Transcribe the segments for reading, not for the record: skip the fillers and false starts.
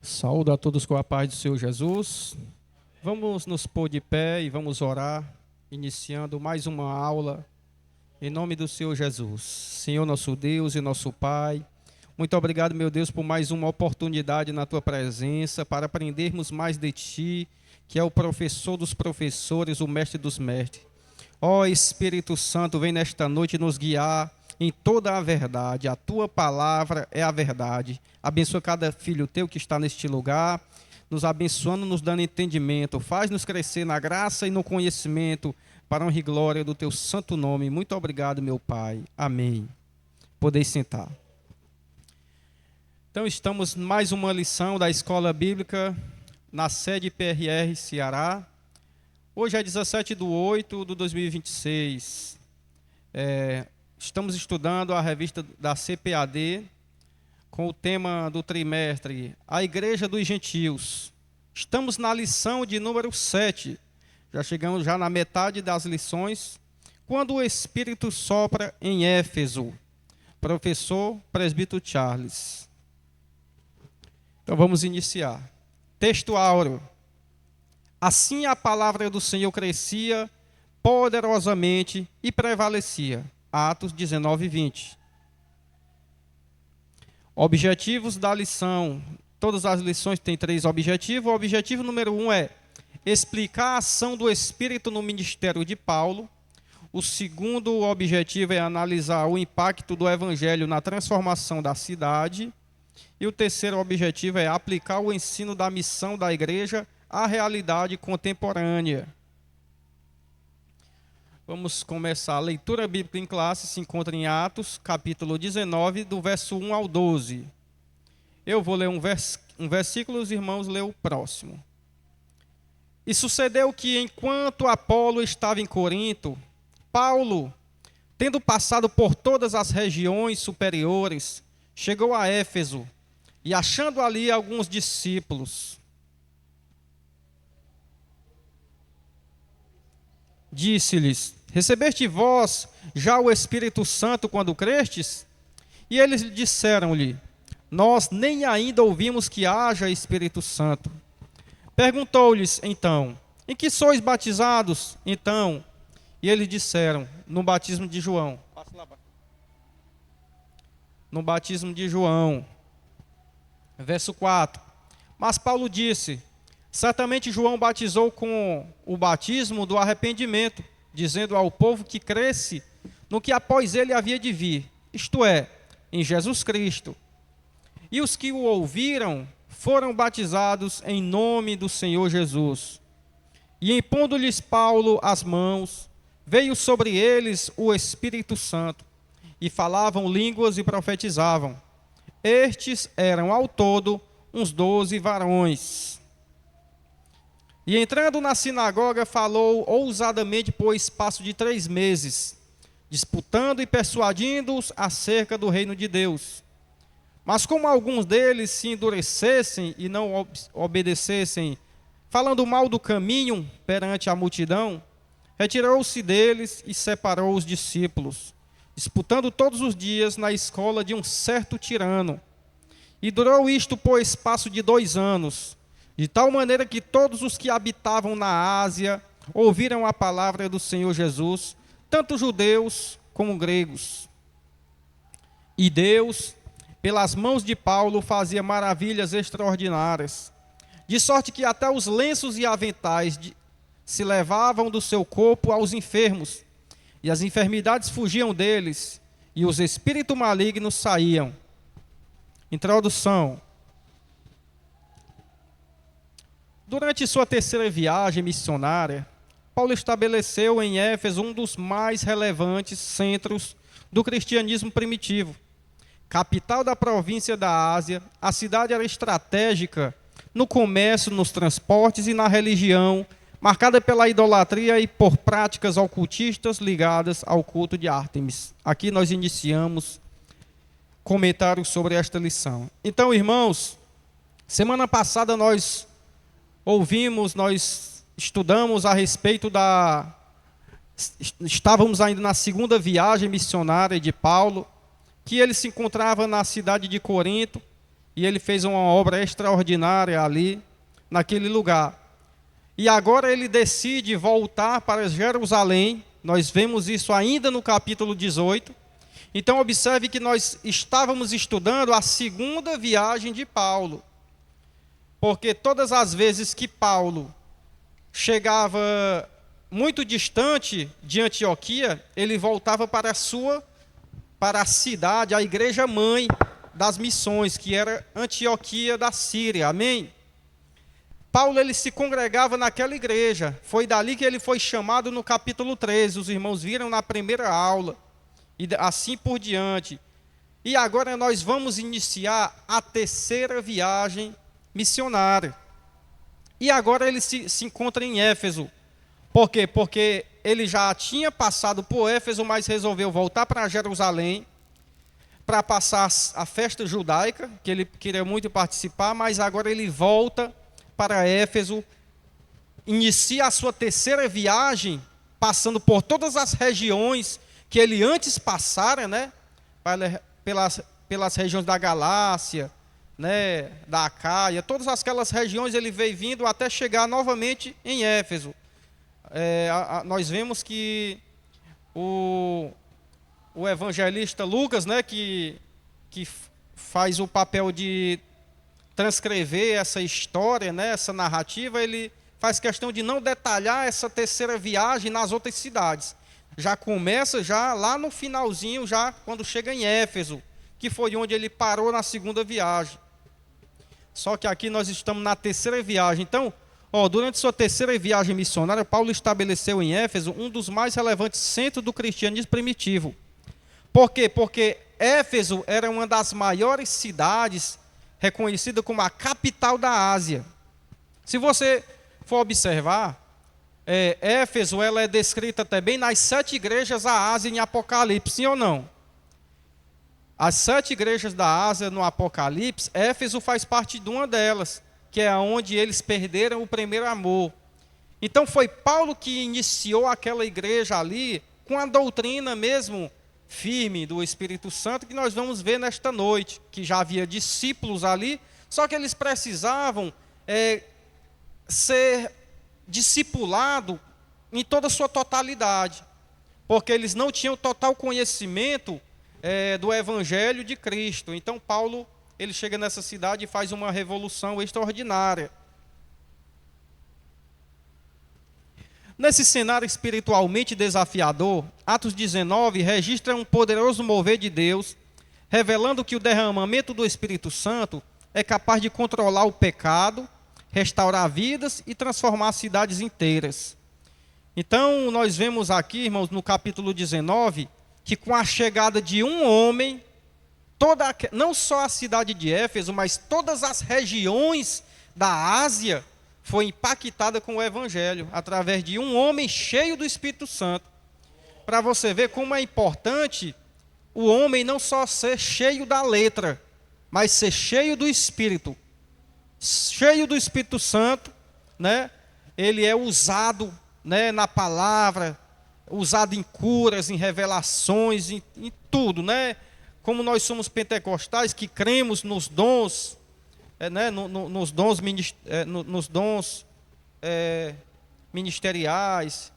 Saúdo a todos com a paz do Senhor Jesus. Vamos nos pôr de pé e vamos orar, iniciando mais uma aula, em nome do Senhor Jesus. Senhor nosso Deus e nosso Pai, muito obrigado, meu Deus, por mais uma oportunidade na Tua presença, para aprendermos mais de Ti, que é o professor dos professores, o mestre dos mestres. Ó Espírito Santo, vem nesta noite nos guiar em toda a verdade. A Tua palavra é a verdade. Abençoa cada filho Teu que está neste lugar, nos abençoando, nos dando entendimento. Faz-nos crescer na graça e no conhecimento, para a honra e glória do Teu santo nome. Muito obrigado, meu Pai. Amém. Podeis sentar. Então, estamos em mais uma lição da Escola Bíblica, na sede PRR Ceará. Hoje é 17/8/2026. Estamos estudando a revista da CPAD, com o tema do trimestre, a Igreja dos Gentios. Estamos na lição de número 7. Já chegamos na metade das lições. Quando o Espírito sopra em Éfeso. Professor Presbítero Charles. Então vamos iniciar. Texto áureo. Assim a palavra do Senhor crescia poderosamente e prevalecia. Atos 19:20. Objetivos da lição. Todas as lições têm 3 objetivos. O objetivo número 1 é explicar a ação do Espírito no ministério de Paulo. O segundo objetivo é analisar o impacto do Evangelho na transformação da cidade. E o terceiro objetivo é aplicar o ensino da missão da igreja à realidade contemporânea. Vamos começar a leitura bíblica em classe, se encontra em Atos, capítulo 19, do verso 1 ao 12. Eu vou ler um versículo, os irmãos lêem o próximo. E sucedeu que, enquanto Apolo estava em Corinto, Paulo, tendo passado por todas as regiões superiores, chegou a Éfeso, e achando ali alguns discípulos, disse-lhes: recebeste vós já o Espírito Santo quando crestes? E eles disseram-lhe: nós nem ainda ouvimos que haja Espírito Santo. Perguntou-lhes então: em que sois batizados? Então, e eles disseram: no batismo de João. No batismo de João. Verso 4. Mas Paulo disse: certamente João batizou com o batismo do arrependimento, dizendo ao povo que cresce no que após ele havia de vir, isto é, em Jesus Cristo. E os que o ouviram foram batizados em nome do Senhor Jesus. E impondo-lhes Paulo as mãos, veio sobre eles o Espírito Santo, e falavam línguas e profetizavam. Estes eram ao todo uns 12 varões. E entrando na sinagoga, falou ousadamente por espaço de 3 meses, disputando e persuadindo-os acerca do reino de Deus. Mas como alguns deles se endurecessem e não obedecessem, falando mal do caminho perante a multidão, retirou-se deles e separou os discípulos, disputando todos os dias na escola de um certo tirano. E durou isto por espaço de 2 anos, de tal maneira que todos os que habitavam na Ásia ouviram a palavra do Senhor Jesus, tanto judeus como gregos. E Deus, pelas mãos de Paulo, fazia maravilhas extraordinárias, de sorte que até os lenços e aventais se levavam do seu corpo aos enfermos, e as enfermidades fugiam deles, e os espíritos malignos saíam. Introdução. Durante sua terceira viagem missionária, Paulo estabeleceu em Éfeso um dos mais relevantes centros do cristianismo primitivo. Capital da província da Ásia, a cidade era estratégica no comércio, nos transportes e na religião, marcada pela idolatria e por práticas ocultistas ligadas ao culto de Ártemis. Aqui nós iniciamos comentários sobre esta lição. Então, irmãos, semana passada nós estudamos a respeito estávamos ainda na segunda viagem missionária de Paulo, que ele se encontrava na cidade de Corinto, e ele fez uma obra extraordinária ali, naquele lugar. E agora ele decide voltar para Jerusalém. Nós vemos isso ainda no capítulo 18. Então observe que nós estávamos estudando a segunda viagem de Paulo. Porque todas as vezes que Paulo chegava muito distante de Antioquia, ele voltava para a cidade, a igreja mãe das missões, que era Antioquia da Síria. Amém? Paulo ele se congregava naquela igreja. Foi dali que ele foi chamado no capítulo 13. Os irmãos viram na primeira aula. E assim por diante. E agora nós vamos iniciar a terceira viagem missionária. E agora ele se encontra em Éfeso. Por quê? Porque ele já tinha passado por Éfeso, mas resolveu voltar para Jerusalém para passar a festa judaica, que ele queria muito participar, mas agora ele volta para Éfeso, inicia a sua terceira viagem, passando por todas as regiões que ele antes passara, né? Pelas regiões da Galácia, né? Da Acaia, todas aquelas regiões ele veio vindo até chegar novamente em Éfeso. Nós vemos que o evangelista Lucas, né? Que faz o papel de transcrever essa história, né, essa narrativa, ele faz questão de não detalhar essa terceira viagem nas outras cidades. Já começa já lá no finalzinho, já quando chega em Éfeso, que foi onde ele parou na segunda viagem. Só que aqui nós estamos na terceira viagem. Então, durante sua terceira viagem missionária, Paulo estabeleceu em Éfeso um dos mais relevantes centros do cristianismo primitivo. Por quê? Porque Éfeso era uma das maiores cidades reconhecida como a capital da Ásia. Se você for observar, Éfeso ela é descrita também nas 7 igrejas da Ásia em Apocalipse, sim ou não? As 7 igrejas da Ásia no Apocalipse, Éfeso faz parte de uma delas, que é onde eles perderam o primeiro amor. Então foi Paulo que iniciou aquela igreja ali com a doutrina mesmo firme do Espírito Santo, que nós vamos ver nesta noite, que já havia discípulos ali, só que eles precisavam ser discipulados em toda a sua totalidade, porque eles não tinham total conhecimento do Evangelho de Cristo. Então Paulo ele chega nessa cidade e faz uma revolução extraordinária. Nesse cenário espiritualmente desafiador, Atos 19 registra um poderoso mover de Deus, revelando que o derramamento do Espírito Santo é capaz de controlar o pecado, restaurar vidas e transformar cidades inteiras. Então, nós vemos aqui, irmãos, no capítulo 19, que com a chegada de um homem, não só a cidade de Éfeso, mas todas as regiões da Ásia foi impactada com o Evangelho, através de um homem cheio do Espírito Santo. Para você ver como é importante o homem não só ser cheio da letra, mas ser cheio do Espírito. Cheio do Espírito Santo, né? Ele é usado, né, na palavra, usado em curas, em revelações, em tudo, né? Como nós somos pentecostais, que cremos nos dons, né, nos dons ministeriais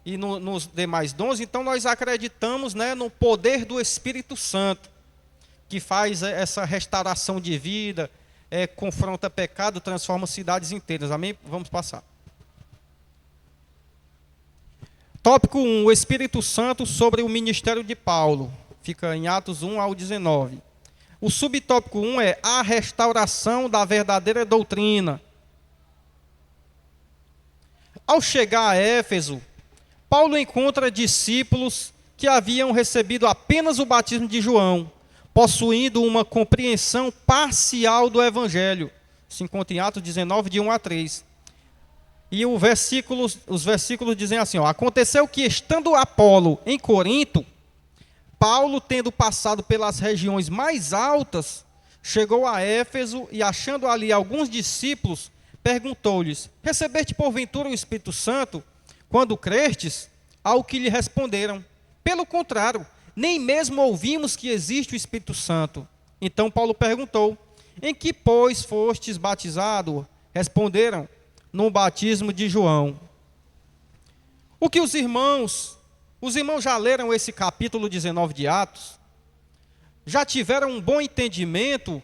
e nos demais dons, então nós acreditamos, né, no poder do Espírito Santo, que faz essa restauração de vida, confronta pecado, transforma cidades inteiras. Amém? Vamos passar. Tópico 1, o Espírito Santo sobre o ministério de Paulo. Fica em Atos 1 ao 19. O subtópico 1 é a restauração da verdadeira doutrina. Ao chegar a Éfeso, Paulo encontra discípulos que haviam recebido apenas o batismo de João, possuindo uma compreensão parcial do Evangelho. Se encontra em Atos 19, de 1 a 3. E os versículos dizem assim, aconteceu que, estando Apolo em Corinto, Paulo, tendo passado pelas regiões mais altas, chegou a Éfeso e, achando ali alguns discípulos, perguntou-lhes, recebeste porventura o Espírito Santo, quando crestes? Ao que lhe responderam, pelo contrário, nem mesmo ouvimos que existe o Espírito Santo. Então Paulo perguntou, Em que, pois, fostes batizado? Responderam, no batismo de João. O que os irmãos já leram esse capítulo 19 de Atos? Já tiveram um bom entendimento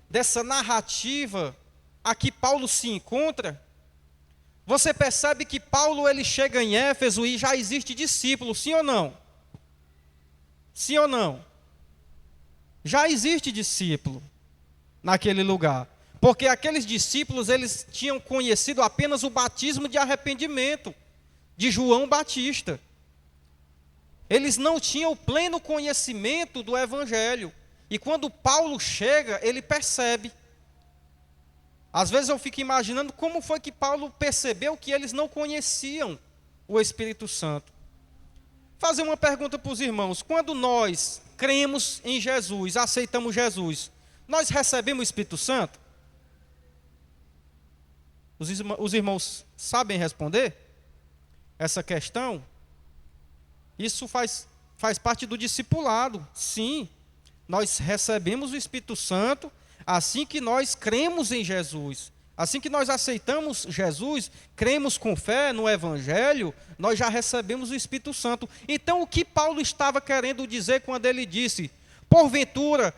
dessa narrativa a que Paulo se encontra? Você percebe que Paulo ele chega em Éfeso e já existe discípulo, sim ou não? Sim ou não? Já existe discípulo naquele lugar. Porque aqueles discípulos, eles tinham conhecido apenas o batismo de arrependimento de João Batista. Eles não tinham o pleno conhecimento do Evangelho. E quando Paulo chega, ele percebe. Às vezes eu fico imaginando como foi que Paulo percebeu que eles não conheciam o Espírito Santo. Fazer uma pergunta para os irmãos. Quando nós cremos em Jesus, aceitamos Jesus, nós recebemos o Espírito Santo? Os irmãos sabem responder essa questão? Isso faz parte do discipulado. Sim, nós recebemos o Espírito Santo assim que nós cremos em Jesus. Assim que nós aceitamos Jesus, cremos com fé no Evangelho, nós já recebemos o Espírito Santo. Então, o que Paulo estava querendo dizer quando ele disse: porventura,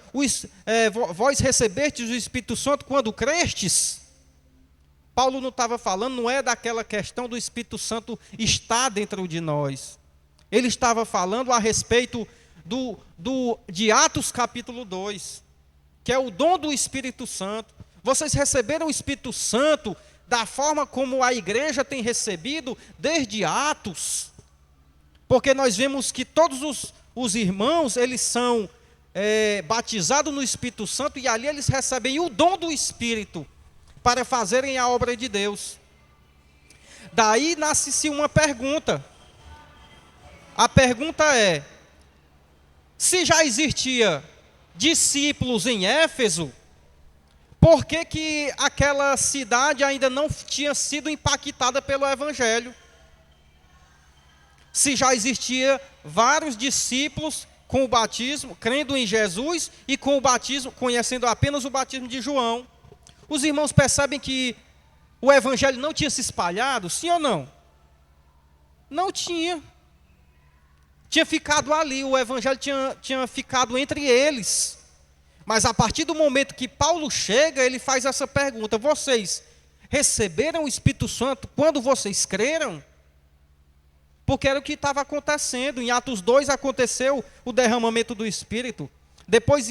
vós recebestes o Espírito Santo quando crestes? Paulo não estava falando, não é daquela questão do Espírito Santo estar dentro de nós. Ele estava falando a respeito de Atos capítulo 2, que é o dom do Espírito Santo. Vocês receberam o Espírito Santo da forma como a igreja tem recebido desde Atos. Porque nós vemos que todos os irmãos, eles são batizados no Espírito Santo e ali eles recebem o dom do Espírito para fazerem a obra de Deus. Daí nasce-se uma pergunta. A pergunta é: se já existia discípulos em Éfeso, por que aquela cidade ainda não tinha sido impactada pelo Evangelho? Se já existia vários discípulos com o batismo, crendo em Jesus, e com o batismo, conhecendo apenas o batismo de João. Os irmãos percebem que o Evangelho não tinha se espalhado, sim ou não? Não tinha. Tinha ficado ali, o Evangelho tinha ficado entre eles. Mas a partir do momento que Paulo chega, ele faz essa pergunta: vocês receberam o Espírito Santo quando vocês creram? Porque era o que estava acontecendo. Em Atos 2 aconteceu o derramamento do Espírito. Depois,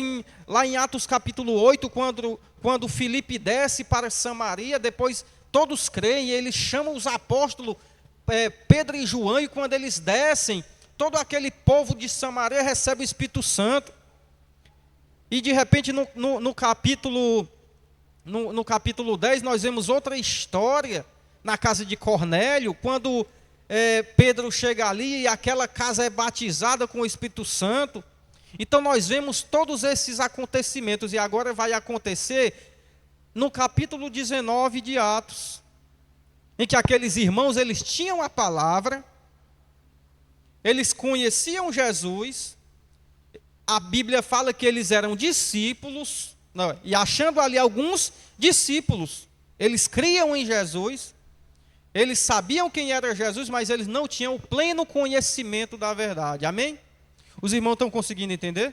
lá em Atos capítulo 8, quando Filipe desce para Samaria, depois todos creem, e eles chamam os apóstolos, Pedro e João, e quando eles descem, todo aquele povo de Samaria recebe o Espírito Santo. E de repente no capítulo 10 nós vemos outra história na casa de Cornélio, quando Pedro chega ali e aquela casa é batizada com o Espírito Santo. Então nós vemos todos esses acontecimentos, e agora vai acontecer no capítulo 19 de Atos, em que aqueles irmãos, eles tinham a palavra, eles conheciam Jesus, a Bíblia fala que eles eram discípulos, e achando ali alguns discípulos, eles criam em Jesus, eles sabiam quem era Jesus, mas eles não tinham o pleno conhecimento da verdade, amém? Os irmãos estão conseguindo entender?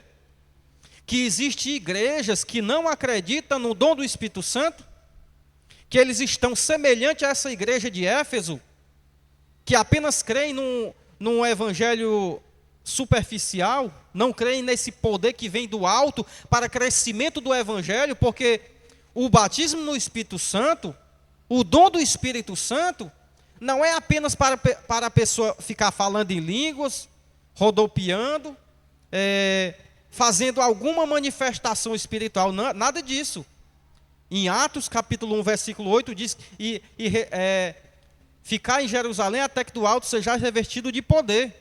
Que existem igrejas que não acreditam no dom do Espírito Santo, que eles estão semelhantes a essa igreja de Éfeso, que apenas creem num evangelho superficial, não creem nesse poder que vem do alto para crescimento do evangelho, porque o batismo no Espírito Santo, o dom do Espírito Santo, não é apenas para a pessoa ficar falando em línguas, rodopiando, fazendo alguma manifestação espiritual, nada disso. Em Atos capítulo 1, versículo 8, diz: ficar em Jerusalém até que do alto seja revestido de poder,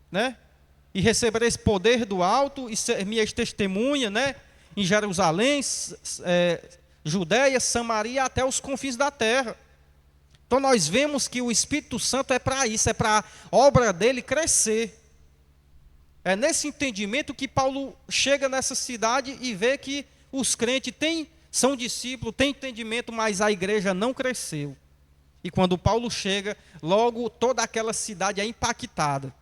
né? E recebereis poder do alto, e ser minhas testemunhas, né? Em Jerusalém, Judéia, Samaria, até os confins da terra. Então nós vemos que o Espírito Santo é para isso, é para a obra dele crescer. É nesse entendimento que Paulo chega nessa cidade e vê que os crentes são discípulos, têm entendimento, mas a igreja não cresceu. E quando Paulo chega, logo toda aquela cidade é impactada.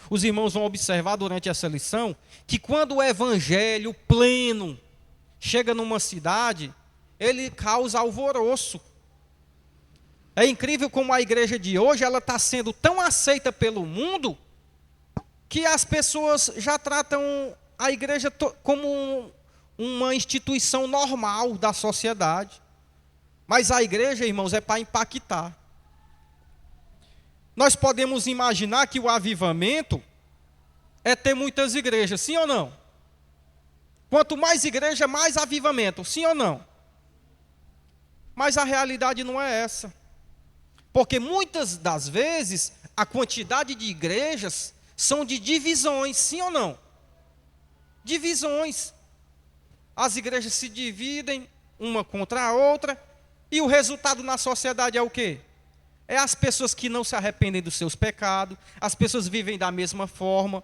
Os irmãos vão observar durante essa lição que quando o evangelho pleno chega numa cidade, ele causa alvoroço. É incrível como a igreja de hoje ela está sendo tão aceita pelo mundo que as pessoas já tratam a igreja como uma instituição normal da sociedade. Mas a igreja, irmãos, é para impactar. Nós podemos imaginar que o avivamento é ter muitas igrejas, sim ou não? Quanto mais igreja, mais avivamento, sim ou não? Mas a realidade não é essa. Porque muitas das vezes, a quantidade de igrejas são de divisões, sim ou não? Divisões. As igrejas se dividem uma contra a outra, e o resultado na sociedade é o quê? É as pessoas que não se arrependem dos seus pecados, as pessoas vivem da mesma forma.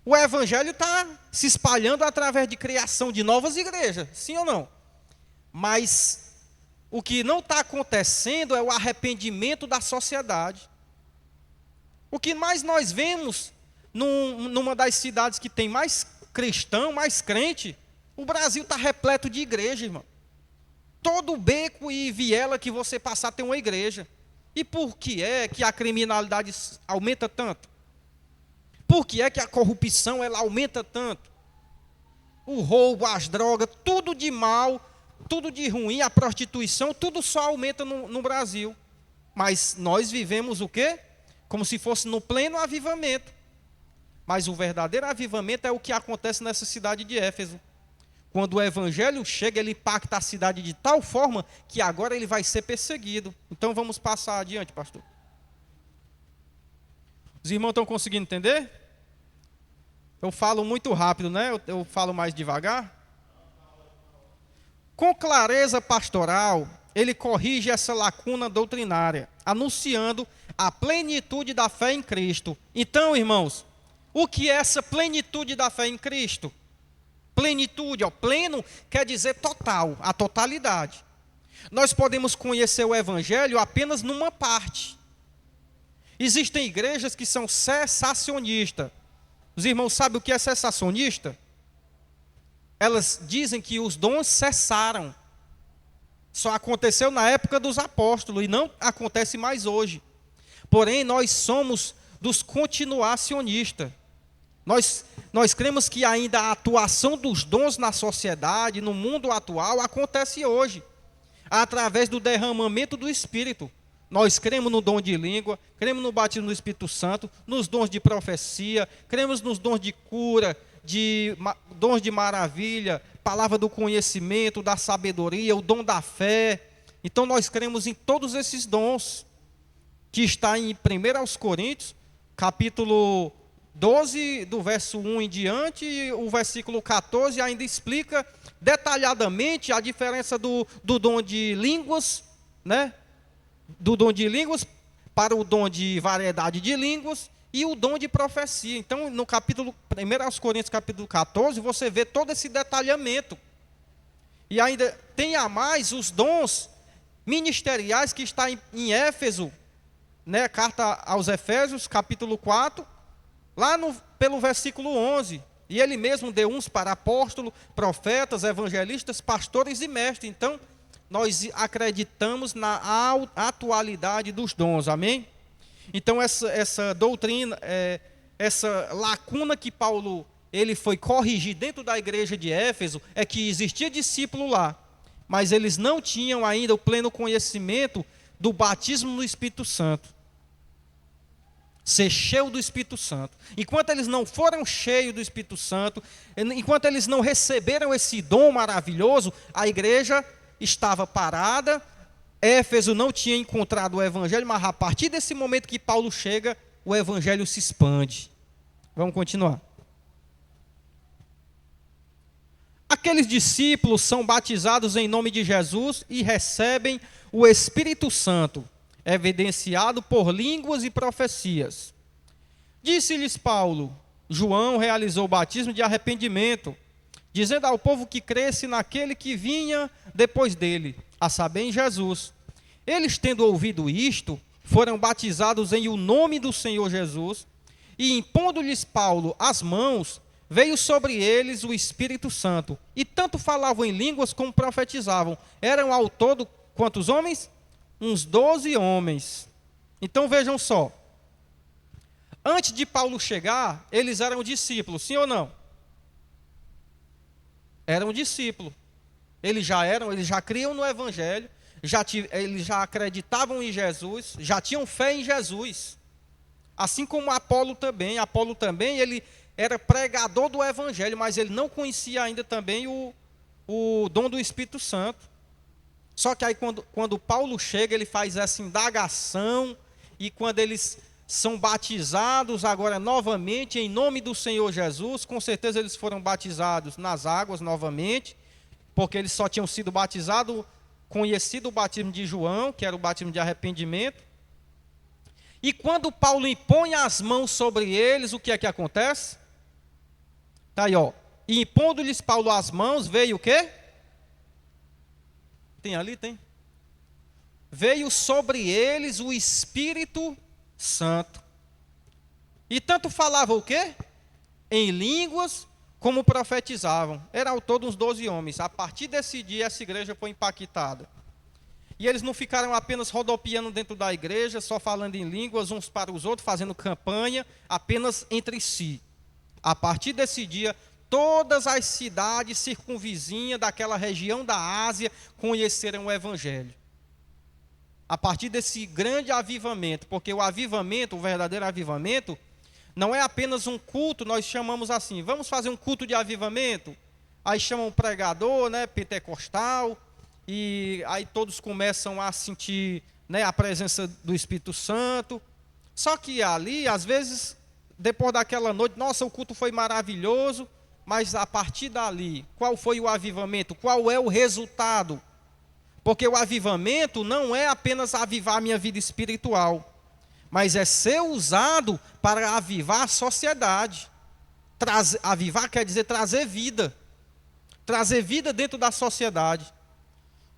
O evangelho está se espalhando através de criação de novas igrejas, sim ou não? Mas o que não está acontecendo é o arrependimento da sociedade. O que mais nós vemos numa das cidades que tem mais cristão, mais crente, o Brasil está repleto de igreja, irmão. Todo beco e viela que você passar tem uma igreja. E por que é que a criminalidade aumenta tanto? Por que é que a corrupção ela aumenta tanto? O roubo, as drogas, tudo de mal, tudo de ruim, a prostituição, tudo só aumenta no Brasil. Mas nós vivemos o quê? Como se fosse no pleno avivamento. Mas o verdadeiro avivamento é o que acontece nessa cidade de Éfeso. Quando o evangelho chega, ele impacta a cidade de tal forma que agora ele vai ser perseguido. Então vamos passar adiante, pastor. Os irmãos estão conseguindo entender? Eu falo muito rápido, né? Eu falo mais devagar. Com clareza pastoral, ele corrige essa lacuna doutrinária, anunciando a plenitude da fé em Cristo. Então, irmãos, o que é essa plenitude da fé em Cristo? Plenitude, pleno quer dizer total, a totalidade. Nós podemos conhecer o evangelho apenas numa parte. Existem igrejas que são cessacionistas. Os irmãos sabem o que é cessacionista? Elas dizem que os dons cessaram. Só aconteceu na época dos apóstolos e não acontece mais hoje. Porém, nós somos dos continuacionistas. Nós cremos que ainda a atuação dos dons na sociedade, no mundo atual, acontece hoje, através do derramamento do Espírito. Nós cremos no dom de língua, cremos no batismo do Espírito Santo, nos dons de profecia, cremos nos dons de cura, dons de maravilha, palavra do conhecimento, da sabedoria, o dom da fé. Então nós cremos em todos esses dons, que está em 1 Coríntios, capítulo 12, do verso 1 em diante, e o versículo 14 ainda explica detalhadamente a diferença do dom de línguas, né? Do dom de línguas para o dom de variedade de línguas e o dom de profecia. Então, no capítulo 1 Coríntios, capítulo 14, você vê todo esse detalhamento. E ainda tem a mais os dons ministeriais que está em Éfeso, né? Carta aos Efésios, capítulo 4, lá pelo versículo 11. E ele mesmo deu uns para apóstolos, profetas, evangelistas, pastores e mestres. Então, nós acreditamos na atualidade dos dons, amém? Então, essa doutrina, essa lacuna que Paulo ele foi corrigir dentro da igreja de Éfeso, é que existia discípulo lá, mas eles não tinham ainda o pleno conhecimento do batismo no Espírito Santo. Ser cheio do Espírito Santo. Enquanto eles não foram cheios do Espírito Santo, enquanto eles não receberam esse dom maravilhoso, a igreja estava parada. Éfeso não tinha encontrado o evangelho, mas a partir desse momento que Paulo chega, o evangelho se expande. Vamos continuar. Aqueles discípulos são batizados em nome de Jesus e recebem o Espírito Santo, evidenciado por línguas e profecias. Disse-lhes Paulo: João realizou o batismo de arrependimento, dizendo ao povo que cresce naquele que vinha depois dele, a saber, em Jesus. Eles, tendo ouvido isto, foram batizados em o nome do Senhor Jesus, e impondo-lhes Paulo as mãos, veio sobre eles o Espírito Santo, e tanto falavam em línguas como profetizavam. Eram ao todo quantos homens? Uns 12 homens. Então vejam só, antes de Paulo chegar, eles eram discípulos, sim ou não? Eram discípulos. Eles já criam no Evangelho, eles já acreditavam em Jesus, já tinham fé em Jesus. Assim como Apolo também. Apolo também, ele era pregador do Evangelho, mas ele não conhecia ainda também o dom do Espírito Santo. Só que aí quando Paulo chega, ele faz essa indagação, e quando eles são batizados agora novamente em nome do Senhor Jesus, com certeza eles foram batizados nas águas novamente, porque eles só tinham sido batizados, conhecido o batismo de João, que era o batismo de arrependimento. E quando Paulo impõe as mãos sobre eles, o que é que acontece? Está aí, ó. E impondo-lhes Paulo as mãos, veio o quê? Tem ali? Tem. Veio sobre eles o Espírito Santo. E tanto falavam o quê? Em línguas, como profetizavam. Eram ao todo uns 12 homens. A partir desse dia, essa igreja foi impactada. E eles não ficaram apenas rodopiando dentro da igreja, só falando em línguas uns para os outros, fazendo campanha apenas entre si. A partir desse dia, todas as cidades circunvizinhas daquela região da Ásia conheceram o Evangelho. A partir desse grande avivamento, porque o avivamento, o verdadeiro avivamento, não é apenas um culto, nós chamamos assim, vamos fazer um culto de avivamento, aí chamam um pregador, né, pentecostal, e aí todos começam a sentir, né, a presença do Espírito Santo. Só que ali, às vezes, depois daquela noite, nossa, o culto foi maravilhoso, mas a partir dali, qual foi o avivamento? Qual é o resultado? Porque o avivamento não é apenas avivar a minha vida espiritual, mas é ser usado para avivar a sociedade. Avivar quer dizer trazer vida dentro da sociedade.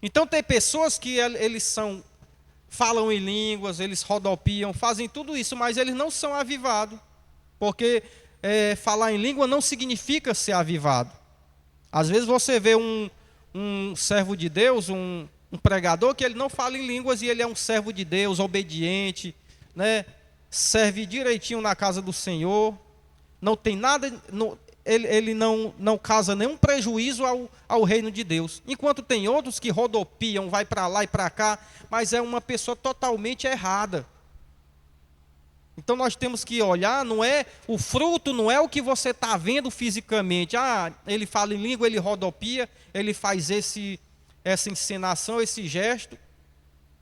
Então tem pessoas que falam em línguas, eles rodopiam, fazem tudo isso, mas eles não são avivados, porque falar em língua não significa ser avivado. Às vezes você vê um servo de Deus, um pregador, que ele não fala em línguas e ele é um servo de Deus, obediente, né? Serve direitinho na casa do Senhor, não tem nada, ele não causa nenhum prejuízo ao reino de Deus. Enquanto tem outros que rodopiam, vai para lá e para cá, mas é uma pessoa totalmente errada. Então nós temos que olhar, o fruto não é o que você está vendo fisicamente. Ele fala em língua, ele rodopia, ele faz essa encenação, esse gesto.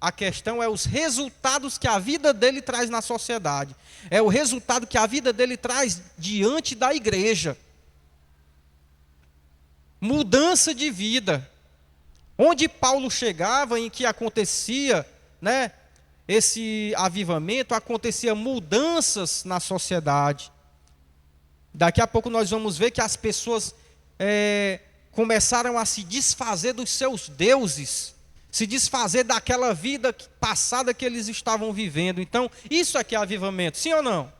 A questão é os resultados que a vida dele traz na sociedade. É o resultado que a vida dele traz diante da igreja. Mudança de vida. Onde Paulo chegava, em que acontecia, né, esse avivamento, acontecia mudanças na sociedade. Daqui a pouco nós vamos ver que as pessoas começaram a se desfazer dos seus deuses, se desfazer daquela vida passada que eles estavam vivendo. Então, isso aqui é avivamento, sim ou não?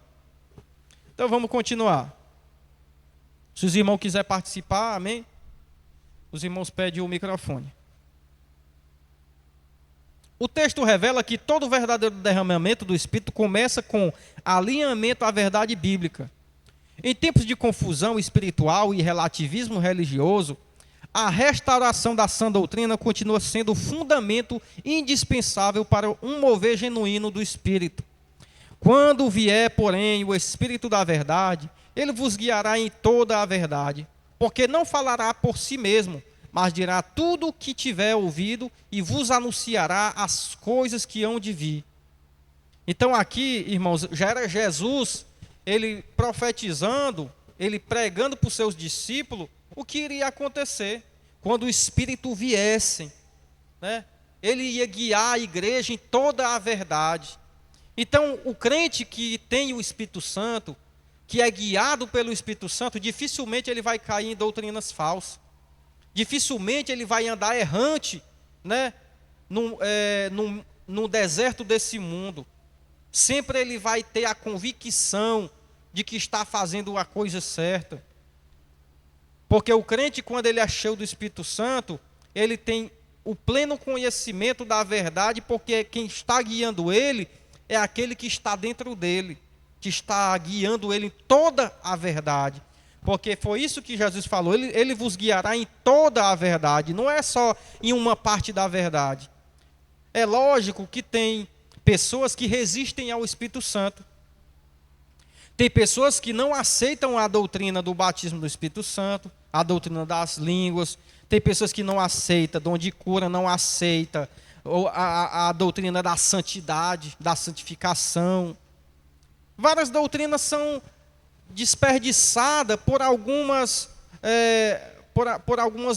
Então vamos continuar. Se os irmãos quiserem participar, amém? Os irmãos pedem o microfone. O texto revela que todo verdadeiro derramamento do Espírito começa com alinhamento à verdade bíblica. Em tempos de confusão espiritual e relativismo religioso, a restauração da sã doutrina continua sendo o fundamento indispensável para um mover genuíno do Espírito. Quando vier, porém, o Espírito da verdade, ele vos guiará em toda a verdade, porque não falará por si mesmo, mas dirá tudo o que tiver ouvido e vos anunciará as coisas que hão de vir. Então aqui, irmãos, já era Jesus, ele profetizando, ele pregando para os seus discípulos o que iria acontecer quando o Espírito viesse, né? Ele ia guiar a igreja em toda a verdade. Então o crente que tem o Espírito Santo, que é guiado pelo Espírito Santo, dificilmente ele vai cair em doutrinas falsas. Dificilmente ele vai andar errante, né, num deserto desse mundo. Sempre ele vai ter a convicção de que está fazendo a coisa certa. Porque o crente, quando ele é cheio do Espírito Santo, ele tem o pleno conhecimento da verdade, porque quem está guiando ele é aquele que está dentro dele, que está guiando ele em toda a verdade. Porque foi isso que Jesus falou, ele vos guiará em toda a verdade, não é só em uma parte da verdade. É lógico que tem pessoas que resistem ao Espírito Santo. Tem pessoas que não aceitam a doutrina do batismo do Espírito Santo, a doutrina das línguas. Tem pessoas que não aceitam, dom de cura não aceita, ou a doutrina da santidade, da santificação. Várias doutrinas são desperdiçadas por algumas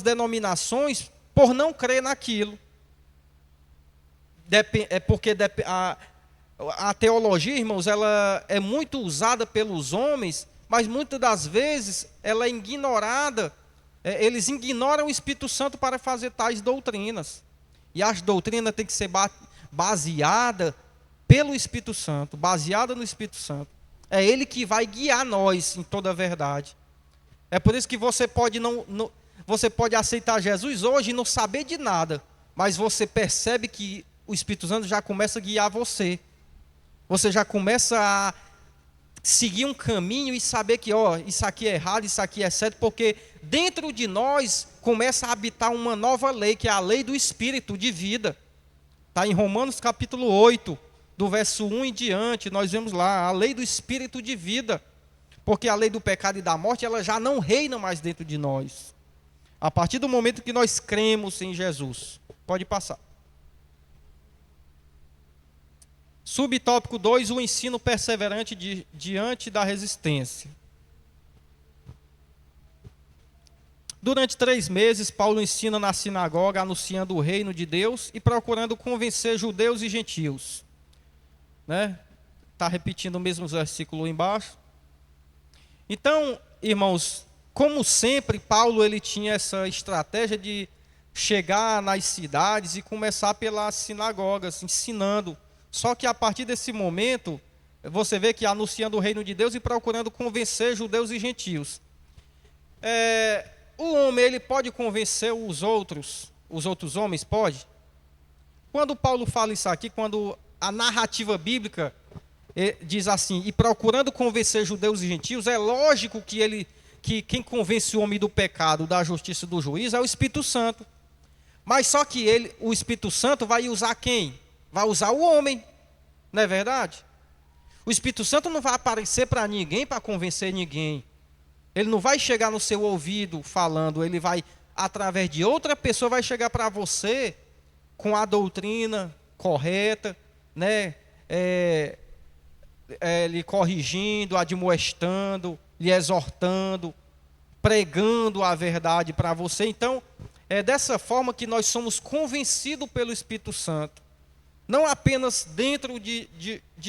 denominações por não crer naquilo. É porque a teologia, irmãos, ela é muito usada pelos homens, mas muitas das vezes ela é ignorada. Eles ignoram o Espírito Santo para fazer tais doutrinas. E as doutrinas têm que ser baseadas pelo Espírito Santo, baseada no Espírito Santo. É Ele que vai guiar nós em toda a verdade. É por isso que você pode você pode aceitar Jesus hoje e não saber de nada, mas você percebe que o Espírito Santo já começa a guiar você. Você já começa a seguir um caminho e saber que, isso aqui é errado, isso aqui é certo, porque dentro de nós começa a habitar uma nova lei, que é a lei do Espírito de vida. Está em Romanos capítulo 8, do verso 1 em diante, nós vemos lá, a lei do Espírito de vida. Porque a lei do pecado e da morte, ela já não reina mais dentro de nós. A partir do momento que nós cremos em Jesus. Pode passar. Subtópico 2, o ensino perseverante diante da resistência. Durante 3 meses, Paulo ensina na sinagoga, anunciando o reino de Deus e procurando convencer judeus e gentios. Está repetindo o mesmo versículo embaixo. Então, irmãos, como sempre, Paulo ele tinha essa estratégia de chegar nas cidades e começar pelas sinagogas, ensinando. Só que a partir desse momento, você vê que anunciando o reino de Deus e procurando convencer judeus e gentios. O homem, ele pode convencer os outros homens? Pode? Quando Paulo fala isso aqui, quando a narrativa bíblica diz assim, e procurando convencer judeus e gentios, é lógico que quem convence o homem do pecado, da justiça e do juízo é o Espírito Santo. Mas só que o Espírito Santo vai usar quem? Vai usar o homem, não é verdade? O Espírito Santo não vai aparecer para ninguém, para convencer ninguém. Ele não vai chegar no seu ouvido falando, ele vai, através de outra pessoa, vai chegar para você com a doutrina correta, lhe corrigindo, admoestando, lhe exortando, pregando a verdade para você. Então, é dessa forma que nós somos convencidos pelo Espírito Santo. Não apenas dentro de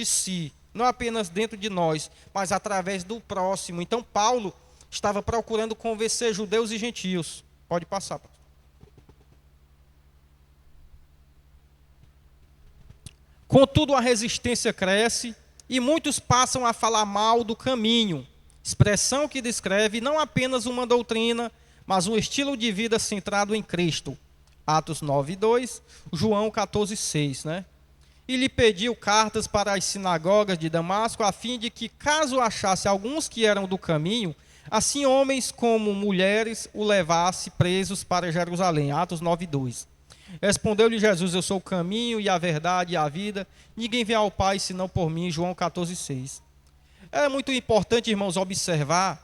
si, não apenas dentro de nós, mas através do próximo. Então, Paulo estava procurando convencer judeus e gentios. Pode passar, pastor. Contudo, a resistência cresce e muitos passam a falar mal do caminho, expressão que descreve não apenas uma doutrina, mas um estilo de vida centrado em Cristo. Atos 9:2, João 14:6, E lhe pediu cartas para as sinagogas de Damasco, a fim de que, caso achasse alguns que eram do caminho, assim homens como mulheres o levasse presos para Jerusalém. Atos 9:2. Respondeu-lhe Jesus, eu sou o caminho e a verdade e a vida, ninguém vem ao Pai senão por mim. João 14:6. É muito importante, irmãos, observar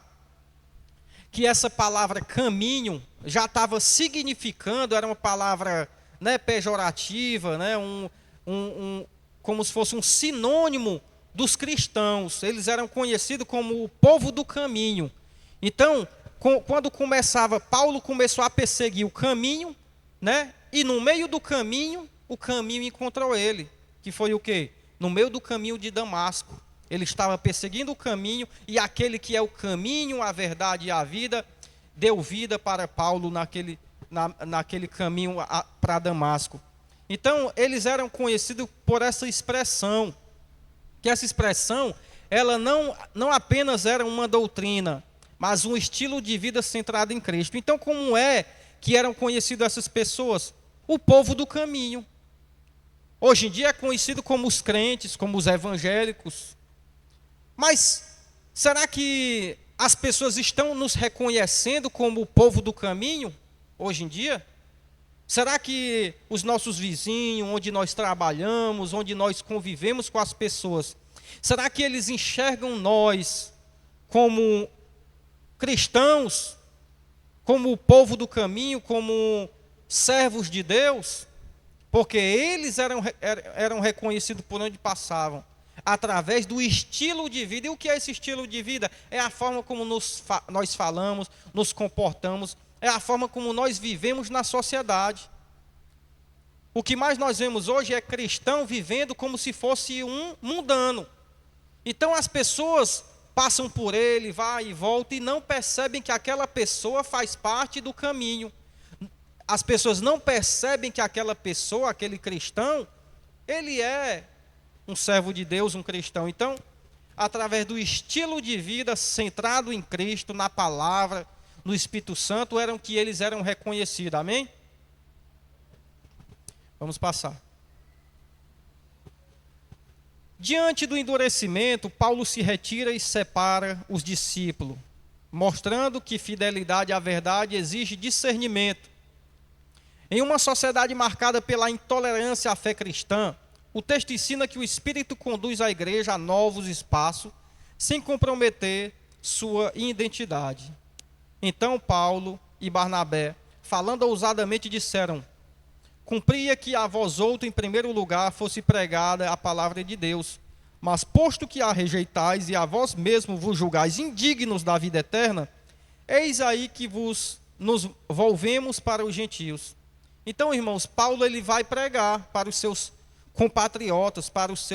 que essa palavra caminho já estava significando, era uma palavra pejorativa, como se fosse um sinônimo dos cristãos. Eles eram conhecidos como o povo do caminho. Então, quando Paulo começou a perseguir o caminho, e no meio do caminho, o caminho encontrou ele, que foi o quê? No meio do caminho de Damasco. Ele estava perseguindo o caminho, e aquele que é o caminho, a verdade e a vida, deu vida para Paulo naquele caminho para Damasco. Então, eles eram conhecidos por essa expressão, que essa expressão, ela não apenas era uma doutrina, mas um estilo de vida centrado em Cristo. Então, como é que eram conhecidas essas pessoas? O povo do caminho. Hoje em dia é conhecido como os crentes, como os evangélicos. Mas será que as pessoas estão nos reconhecendo como o povo do caminho hoje em dia? Será que os nossos vizinhos, onde nós trabalhamos, onde nós convivemos com as pessoas, será que eles enxergam nós como cristãos, como o povo do caminho, como servos de Deus? Porque eles eram reconhecidos por onde passavam, através do estilo de vida. E o que é esse estilo de vida? É a forma como nós falamos, nos comportamos, é a forma como nós vivemos na sociedade. O que mais nós vemos hoje é cristão vivendo como se fosse um mundano. Então as pessoas passam por ele, vai e volta, e não percebem que aquela pessoa faz parte do caminho. As pessoas não percebem que aquela pessoa, aquele cristão, ele é um servo de Deus, um cristão. Então, através do estilo de vida centrado em Cristo, na palavra, no Espírito Santo, eram que eles eram reconhecidos. Amém? Vamos passar. Diante do endurecimento, Paulo se retira e separa os discípulos, mostrando que fidelidade à verdade exige discernimento. Em uma sociedade marcada pela intolerância à fé cristã, o texto ensina que o Espírito conduz a igreja a novos espaços, sem comprometer sua identidade. Então Paulo e Barnabé, falando ousadamente, disseram: cumpria que a vós outro, em primeiro lugar, fosse pregada a palavra de Deus. Mas posto que a rejeitais e a vós mesmo vos julgais indignos da vida eterna, eis aí que nos volvemos para os gentios. Então, irmãos, Paulo ele vai pregar para os seus compatriotas, para os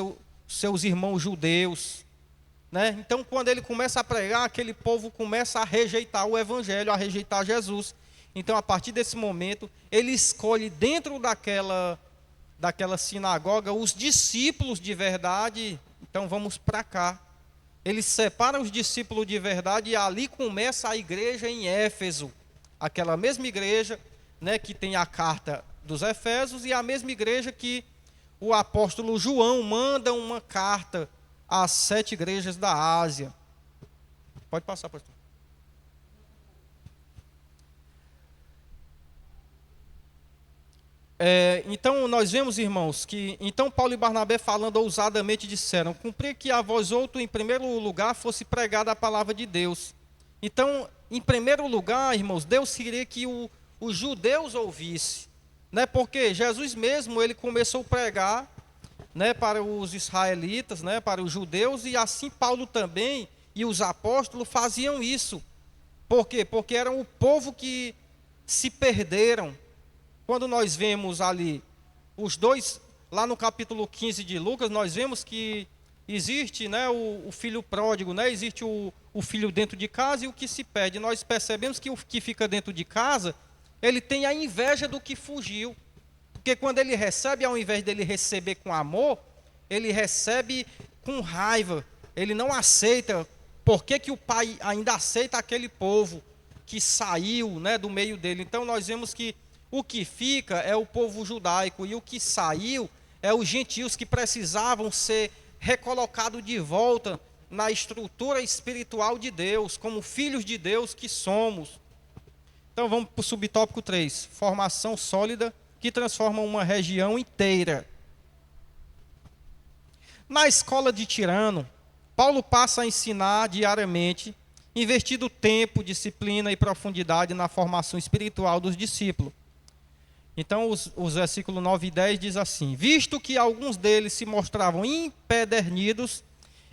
seus irmãos judeus, né? Então, quando ele começa a pregar, aquele povo começa a rejeitar o evangelho, a rejeitar Jesus. Então, a partir desse momento, ele escolhe dentro daquela sinagoga os discípulos de verdade. Então, vamos para cá. Ele separa os discípulos de verdade e ali começa a igreja em Éfeso. Aquela mesma igreja, né, que tem a carta dos Efésios, e a mesma igreja que o apóstolo João manda uma carta às 7 igrejas da Ásia. Pode passar, pastor. Então nós vemos, irmãos, que então Paulo e Barnabé, falando ousadamente, disseram: cumprir que a vós outro, em primeiro lugar, fosse pregada a palavra de Deus. Então, em primeiro lugar, irmãos, Deus queria que os judeus ouvissem, né? Porque Jesus mesmo, ele começou a pregar, né, para os israelitas, né, para os judeus, e assim Paulo também e os apóstolos faziam isso. Por quê? Porque eram o povo que se perderam. Quando nós vemos ali os dois, lá no capítulo 15 de Lucas, nós vemos que existe, né, o filho pródigo, né, existe o filho dentro de casa e o que se perde. Nós percebemos que o que fica dentro de casa, ele tem a inveja do que fugiu. Porque quando ele recebe, ao invés dele receber com amor, ele recebe com raiva. Ele não aceita. Por que o pai ainda aceita aquele povo que saiu, né, do meio dele? Então nós vemos que o que fica é o povo judaico, e o que saiu é os gentios que precisavam ser recolocados de volta na estrutura espiritual de Deus, como filhos de Deus que somos. Então vamos para o subtópico 3, formação sólida que transforma uma região inteira. Na escola de Tirano, Paulo passa a ensinar diariamente, investindo tempo, disciplina e profundidade na formação espiritual dos discípulos. Então, os versículos 9 e 10 diz assim: visto que alguns deles se mostravam empedernidos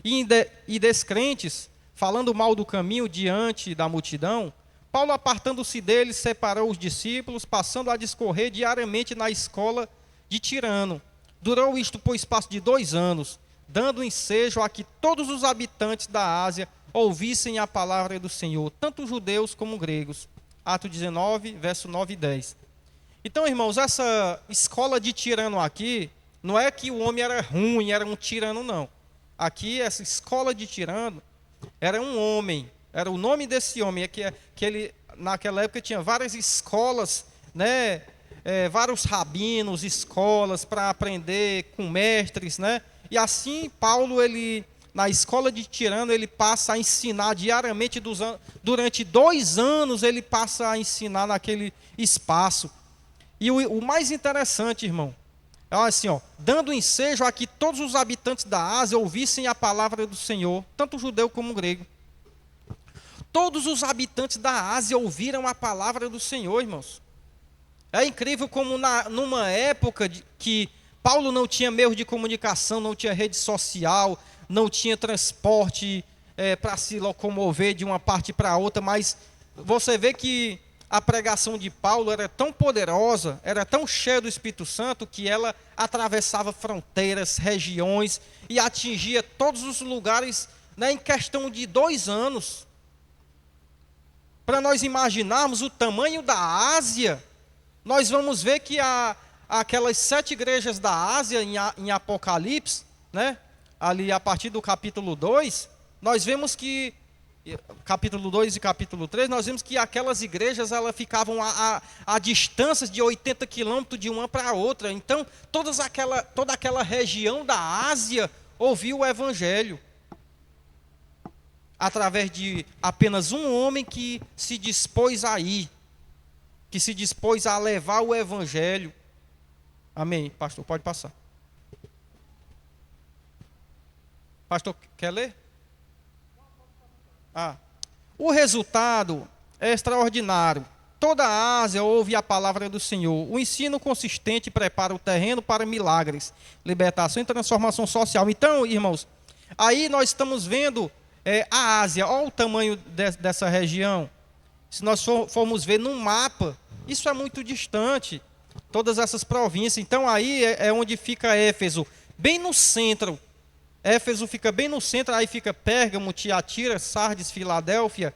e descrentes, falando mal do caminho diante da multidão, Paulo, apartando-se deles, separou os discípulos, passando a discorrer diariamente na escola de Tirano. Durou isto por espaço de 2 anos. dando ensejo a que todos os habitantes da Ásia ouvissem a palavra do Senhor, tanto judeus como gregos. Atos 19, verso 9 e 10. Então, irmãos, essa escola de tirano aqui, não é que o homem era ruim, era um tirano, não. Aqui, essa escola de tirano era um homem, era o nome desse homem, que ele, naquela época, tinha várias escolas, né? Vários rabinos, escolas para aprender com mestres, né? E assim, Paulo, ele, na escola de tirano, ele passa a ensinar diariamente, durante 2 anos, ele passa a ensinar naquele espaço. E o mais interessante, irmão, é assim, dando ensejo a que todos os habitantes da Ásia ouvissem a palavra do Senhor, tanto judeu como grego. Todos os habitantes da Ásia ouviram a palavra do Senhor, irmãos. É incrível como numa época que Paulo não tinha meio de comunicação, não tinha rede social, não tinha transporte para se locomover de uma parte para outra, mas você vê que a pregação de Paulo era tão poderosa, era tão cheia do Espírito Santo, que ela atravessava fronteiras, regiões e atingia todos os lugares, né, em questão de 2 anos. Para nós imaginarmos o tamanho da Ásia, nós vamos ver que aquelas 7 igrejas da Ásia em Apocalipse, né, ali a partir do capítulo 2, nós vemos que, capítulo 2 e capítulo 3, nós vemos que aquelas igrejas elas ficavam a distâncias de 80 quilômetros de uma para a outra. Então, toda aquela região da Ásia ouviu o Evangelho, através de apenas um homem que se dispôs a ir, que se dispôs a levar o Evangelho. Amém, pastor, pode passar. Pastor, quer ler? O resultado é extraordinário. Toda a Ásia ouve a palavra do Senhor. O ensino consistente prepara o terreno para milagres, libertação e transformação social. Então, irmãos, aí nós estamos vendo a Ásia. Olha o tamanho dessa região. Se nós formos ver num mapa, isso é muito distante, todas essas províncias. Então aí é onde fica Éfeso, bem no centro. Éfeso fica bem no centro, aí fica Pérgamo, Tiatira, Sardes, Filadélfia,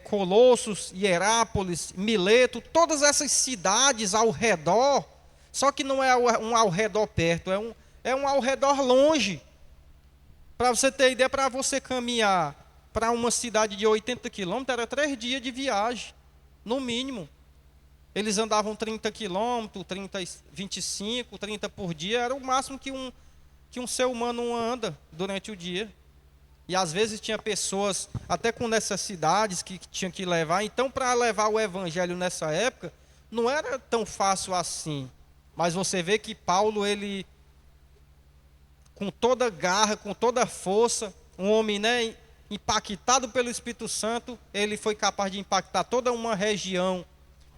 Colossos, Hierápolis, Mileto, todas essas cidades ao redor, só que não é um ao redor perto, é um ao redor longe. Para você ter ideia, para você caminhar para uma cidade de 80 quilômetros, era 3 dias de viagem, no mínimo. Eles andavam 30 quilômetros, 25, 30 por dia, era o máximo que um ser humano anda durante o dia. E às vezes tinha pessoas até com necessidades que tinham que levar. Então, para levar o evangelho nessa época, não era tão fácil assim. Mas você vê que Paulo, ele, com toda garra, com toda força, um homem, né, impactado pelo Espírito Santo, ele foi capaz de impactar toda uma região,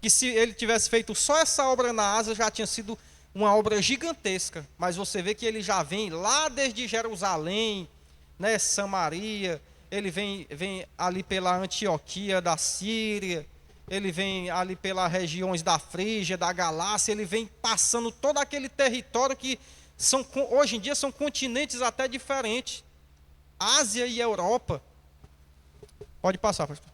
que se ele tivesse feito só essa obra na Ásia, já tinha sido uma obra gigantesca. Mas você vê que ele já vem lá desde Jerusalém, né, Samaria, ele vem ali pela Antioquia da Síria, ele vem ali pelas regiões da Frígia, da Galácia, ele vem passando todo aquele território que hoje em dia são continentes até diferentes, Ásia e Europa. Pode passar, pastor.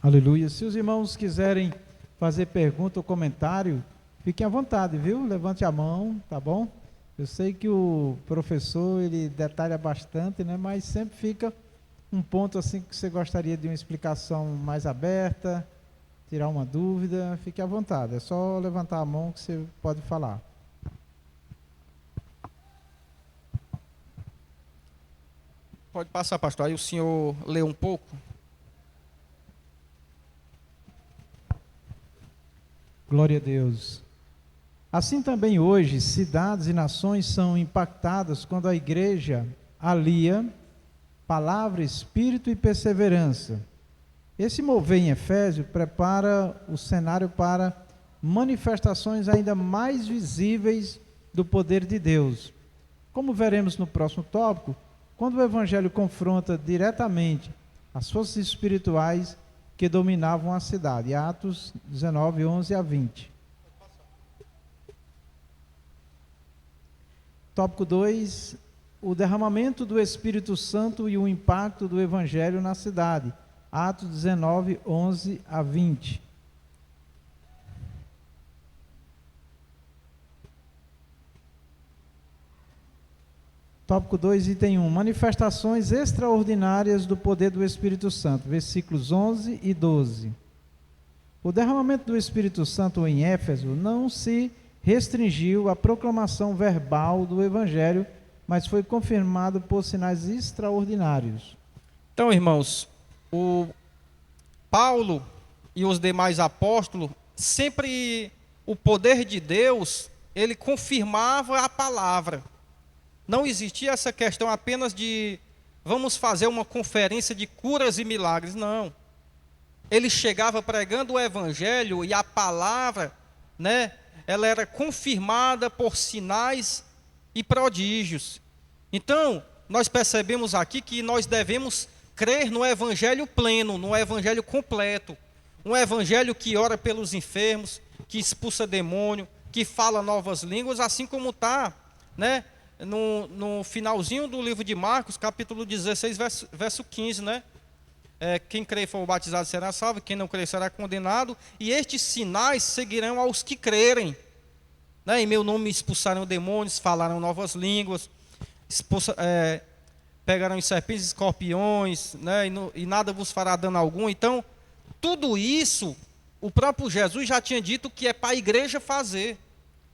Aleluia. Se os irmãos quiserem fazer pergunta ou comentário, fiquem à vontade, viu? Levante a mão, tá bom? Eu sei que o professor, ele detalha bastante, né? Mas sempre fica um ponto assim que você gostaria de uma explicação mais aberta, tirar uma dúvida, fique à vontade. É só levantar a mão que você pode falar. Pode passar, pastor. Aí o senhor lê um pouco. Glória a Deus. Assim também hoje, cidades e nações são impactadas quando a igreja alia palavra, espírito e perseverança. Esse mover em Efésio prepara o cenário para manifestações ainda mais visíveis do poder de Deus. Como veremos no próximo tópico, quando o Evangelho confronta diretamente as forças espirituais, que dominavam a cidade. Atos 19, 11 a 20. Tópico 2, o derramamento do Espírito Santo e o impacto do Evangelho na cidade. Atos 19, 11 a 20. Tópico 2, item 1. Manifestações extraordinárias do poder do Espírito Santo. Versículos 11 e 12. O derramamento do Espírito Santo em Éfeso não se restringiu à proclamação verbal do Evangelho, mas foi confirmado por sinais extraordinários. Então, irmãos, o Paulo e os demais apóstolos, sempre o poder de Deus, ele confirmava a palavra. Não existia essa questão apenas de vamos fazer uma conferência de curas e milagres, não. Ele chegava pregando o evangelho e a palavra, né, ela era confirmada por sinais e prodígios. Então, nós percebemos aqui que nós devemos crer no evangelho pleno, no evangelho completo. Um evangelho que ora pelos enfermos, que expulsa demônio, que fala novas línguas, assim como está, né, no finalzinho do livro de Marcos, capítulo 16, verso 15, né? Quem crê e for batizado será salvo, quem não crê será condenado, e estes sinais seguirão aos que crerem, né? Em meu nome expulsarão demônios, falarão novas línguas, pegarão serpentes e escorpiões, né? E nada vos fará dano algum. Então, tudo isso, o próprio Jesus já tinha dito que é para a igreja fazer,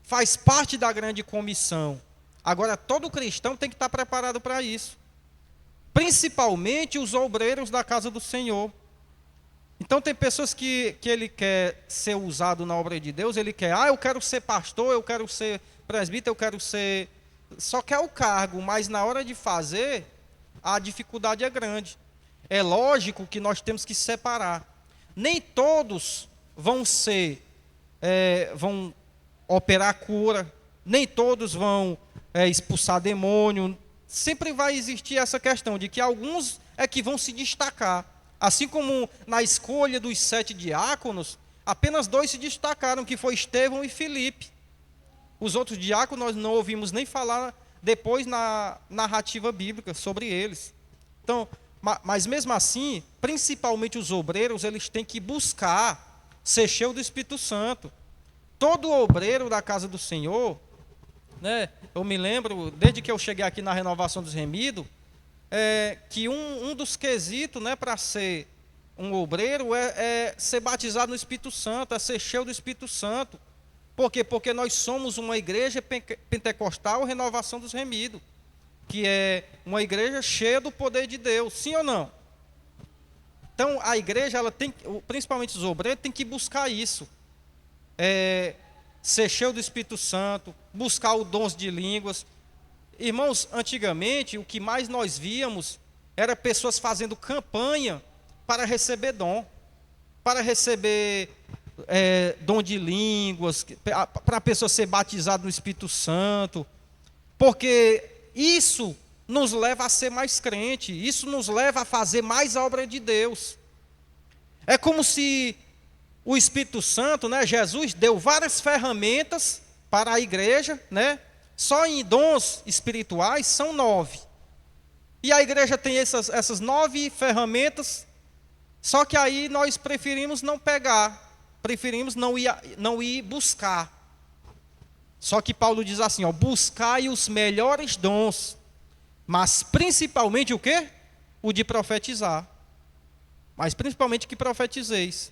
faz parte da grande comissão. Agora, todo cristão tem que estar preparado para isso. Principalmente os obreiros da casa do Senhor. Então, tem pessoas que ele quer ser usado na obra de Deus, ele quer, eu quero ser pastor, eu quero ser presbítero, eu quero ser... Só quer o cargo, mas na hora de fazer, a dificuldade é grande. É lógico que nós temos que separar. Nem todos vão vão operar cura, nem todos vão expulsar demônio. Sempre vai existir essa questão de que alguns é que vão se destacar. Assim como na escolha dos 7 diáconos, apenas 2 se destacaram, que foi Estevão e Filipe. Os outros diáconos nós não ouvimos nem falar depois na narrativa bíblica sobre eles. Então, mas mesmo assim, principalmente os obreiros, eles têm que buscar ser cheio do Espírito Santo. Todo obreiro da casa do Senhor, né, eu me lembro, desde que eu cheguei aqui na Renovação dos Remidos, que um dos quesitos, né, para ser um obreiro é ser batizado no Espírito Santo, é ser cheio do Espírito Santo. Por quê? Porque nós somos uma igreja pentecostal, Renovação dos Remidos, que é uma igreja cheia do poder de Deus, sim ou não? Então, a igreja, ela tem, principalmente os obreiros, tem que buscar isso. Ser cheio do Espírito Santo, buscar o dons de línguas. Irmãos, antigamente, o que mais nós víamos era pessoas fazendo campanha para receber dom, para receber dom de línguas, para a pessoa ser batizada no Espírito Santo, porque isso nos leva a ser mais crente, isso nos leva a fazer mais a obra de Deus. É como se o Espírito Santo, né, Jesus deu várias ferramentas para a igreja, né? Só em dons espirituais são 9. E a igreja tem essas 9 ferramentas, só que aí nós preferimos não pegar, preferimos não ir buscar. Só que Paulo diz assim, buscai os melhores dons, mas principalmente o quê? O de profetizar. Mas principalmente que profetizeis.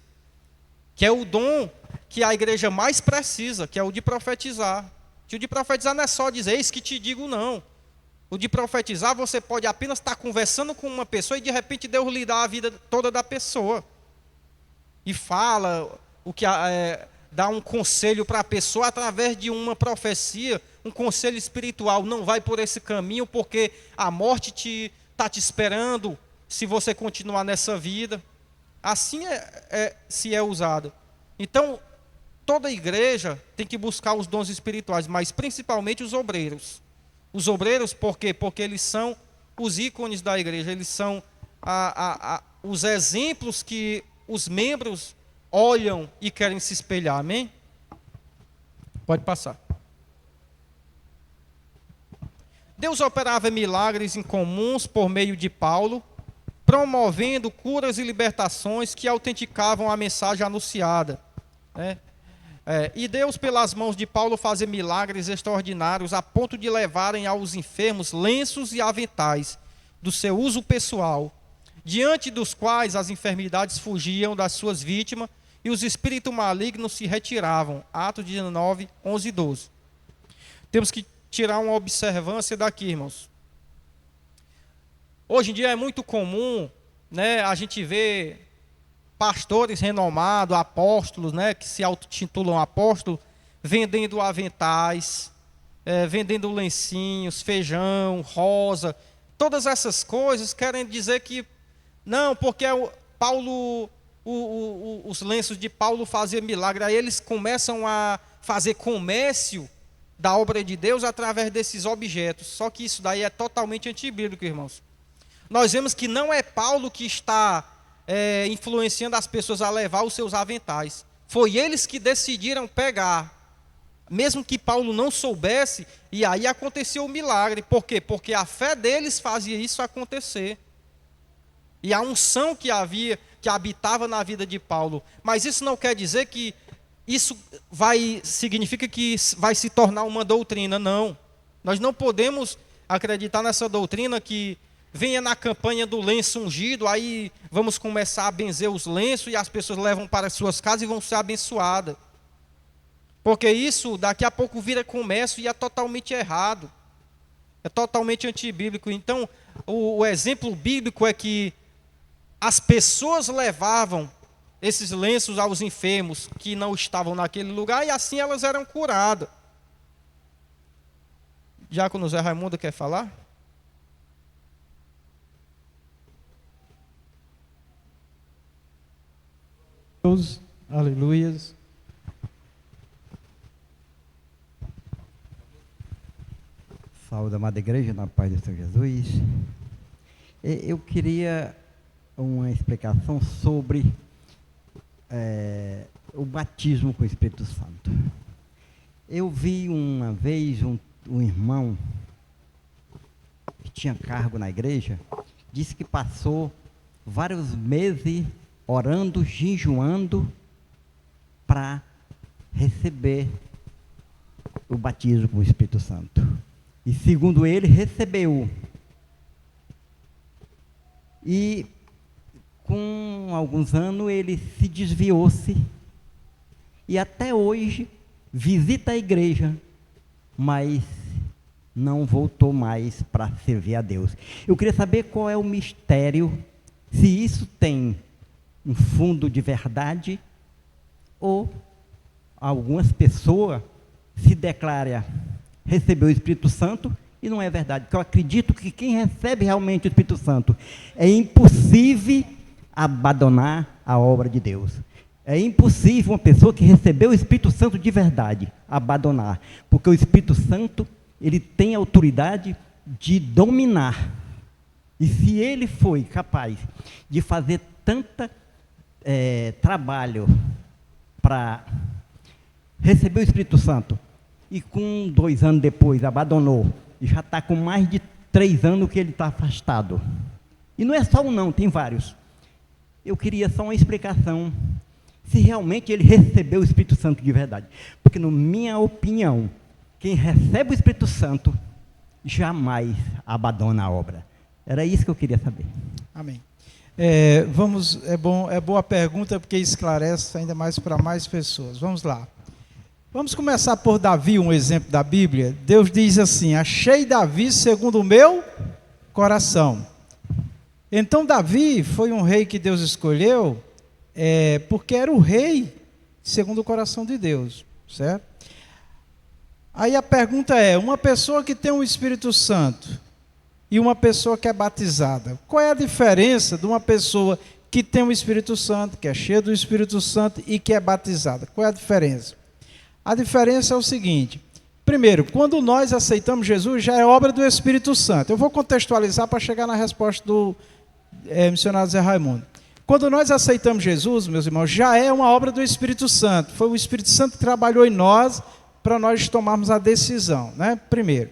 Que é o dom que a igreja mais precisa, que é o de profetizar. Que o de profetizar não é só dizer, eis que te digo, não. O de profetizar, você pode apenas estar conversando com uma pessoa e de repente Deus lhe dá a vida toda da pessoa. E fala, dá um conselho para a pessoa através de uma profecia, um conselho espiritual. Não vai por esse caminho porque a morte está te esperando se você continuar nessa vida. Assim se é usado. Então, toda igreja tem que buscar os dons espirituais, mas principalmente os obreiros. Os obreiros, por quê? Porque eles são os ícones da igreja, eles são os exemplos que os membros olham e querem se espelhar, amém? Pode passar. Deus operava milagres incomuns por meio de Paulo, promovendo curas e libertações que autenticavam a mensagem anunciada, né? E Deus, pelas mãos de Paulo, fazia milagres extraordinários a ponto de levarem aos enfermos lenços e aventais do seu uso pessoal, diante dos quais as enfermidades fugiam das suas vítimas e os espíritos malignos se retiravam. Atos 19, 11 e 12. Temos que tirar uma observância daqui, irmãos. Hoje em dia é muito comum, né, a gente ver pastores renomados, apóstolos, né, que se autotitulam apóstolos, vendendo aventais, vendendo lencinhos, feijão, rosa. Todas essas coisas querem dizer que, não, porque Paulo, os lenços de Paulo faziam milagre. Aí eles começam a fazer comércio da obra de Deus através desses objetos. Só que isso daí é totalmente antibíblico, irmãos. Nós vemos que não é Paulo que está influenciando as pessoas a levar os seus aventais. Foi eles que decidiram pegar, mesmo que Paulo não soubesse, e aí aconteceu o milagre. Por quê? Porque a fé deles fazia isso acontecer. E a unção que habitava na vida de Paulo. Mas isso não quer dizer que isso significa que vai se tornar uma doutrina, não. Nós não podemos acreditar nessa doutrina que venha na campanha do lenço ungido, aí vamos começar a benzer os lenços e as pessoas levam para as suas casas e vão ser abençoadas. Porque isso daqui a pouco vira comércio e é totalmente errado. É totalmente antibíblico. Então, o exemplo bíblico é que as pessoas levavam esses lenços aos enfermos que não estavam naquele lugar e assim elas eram curadas. Diácono Zé Raimundo quer falar? Aleluias. Saúde, amada igreja, na paz do Senhor Jesus. Eu queria uma explicação sobre o batismo com o Espírito Santo. Eu vi uma vez um irmão que tinha cargo na igreja, disse que passou vários meses orando, jejuando, para receber o batismo com o Espírito Santo. E segundo ele, recebeu. E com alguns anos ele se desviou-se e até hoje visita a igreja, mas não voltou mais para servir a Deus. Eu queria saber qual é o mistério, se isso tem um fundo de verdade, ou algumas pessoas se declaram receber o Espírito Santo e não é verdade. Porque eu acredito que quem recebe realmente o Espírito Santo é impossível abandonar a obra de Deus. É impossível uma pessoa que recebeu o Espírito Santo de verdade abandonar, porque o Espírito Santo, ele tem autoridade de dominar. E se ele foi capaz de fazer tanta trabalho para receber o Espírito Santo, e com 2 anos depois abandonou, e já está com mais de 3 anos que ele está afastado. E não é só um não, tem vários. Eu queria só uma explicação, se realmente ele recebeu o Espírito Santo de verdade. Porque, na minha opinião, quem recebe o Espírito Santo jamais abandona a obra. Era isso que eu queria saber. Amém. É boa pergunta, porque esclarece ainda mais para mais pessoas. Vamos lá. Vamos começar por Davi, um exemplo da Bíblia. Deus diz assim: achei Davi segundo o meu coração. Então Davi foi um rei que Deus escolheu, porque era o rei segundo o coração de Deus, certo? Aí a pergunta é, uma pessoa que tem o Espírito Santo e uma pessoa que é batizada, qual é a diferença de uma pessoa que tem o Espírito Santo, que é cheia do Espírito Santo e que é batizada? Qual é a diferença? A diferença é o seguinte: primeiro, quando nós aceitamos Jesus, já é obra do Espírito Santo. Eu vou contextualizar para chegar na resposta do missionário Zé Raimundo. quando nós aceitamos Jesus, meus irmãos, já é uma obra do Espírito Santo. Foi o Espírito Santo que trabalhou em nós para nós tomarmos a decisão, né? Primeiro.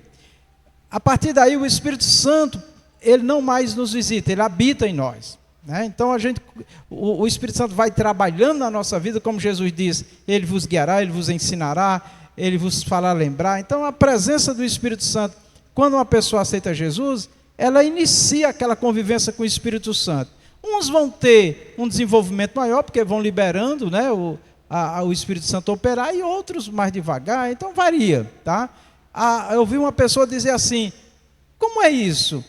A partir daí, o Espírito Santo, ele não mais nos visita, ele habita em nós, né? Então, o Espírito Santo vai trabalhando na nossa vida, como Jesus diz, ele vos guiará, ele vos ensinará, ele vos fará lembrar. Então, a presença do Espírito Santo, quando uma pessoa aceita Jesus, ela inicia aquela convivência com o Espírito Santo. Uns vão ter um desenvolvimento maior, porque vão liberando, né, o Espírito Santo operar, e outros mais devagar, então varia, tá? Eu vi uma pessoa dizer assim, como é isso?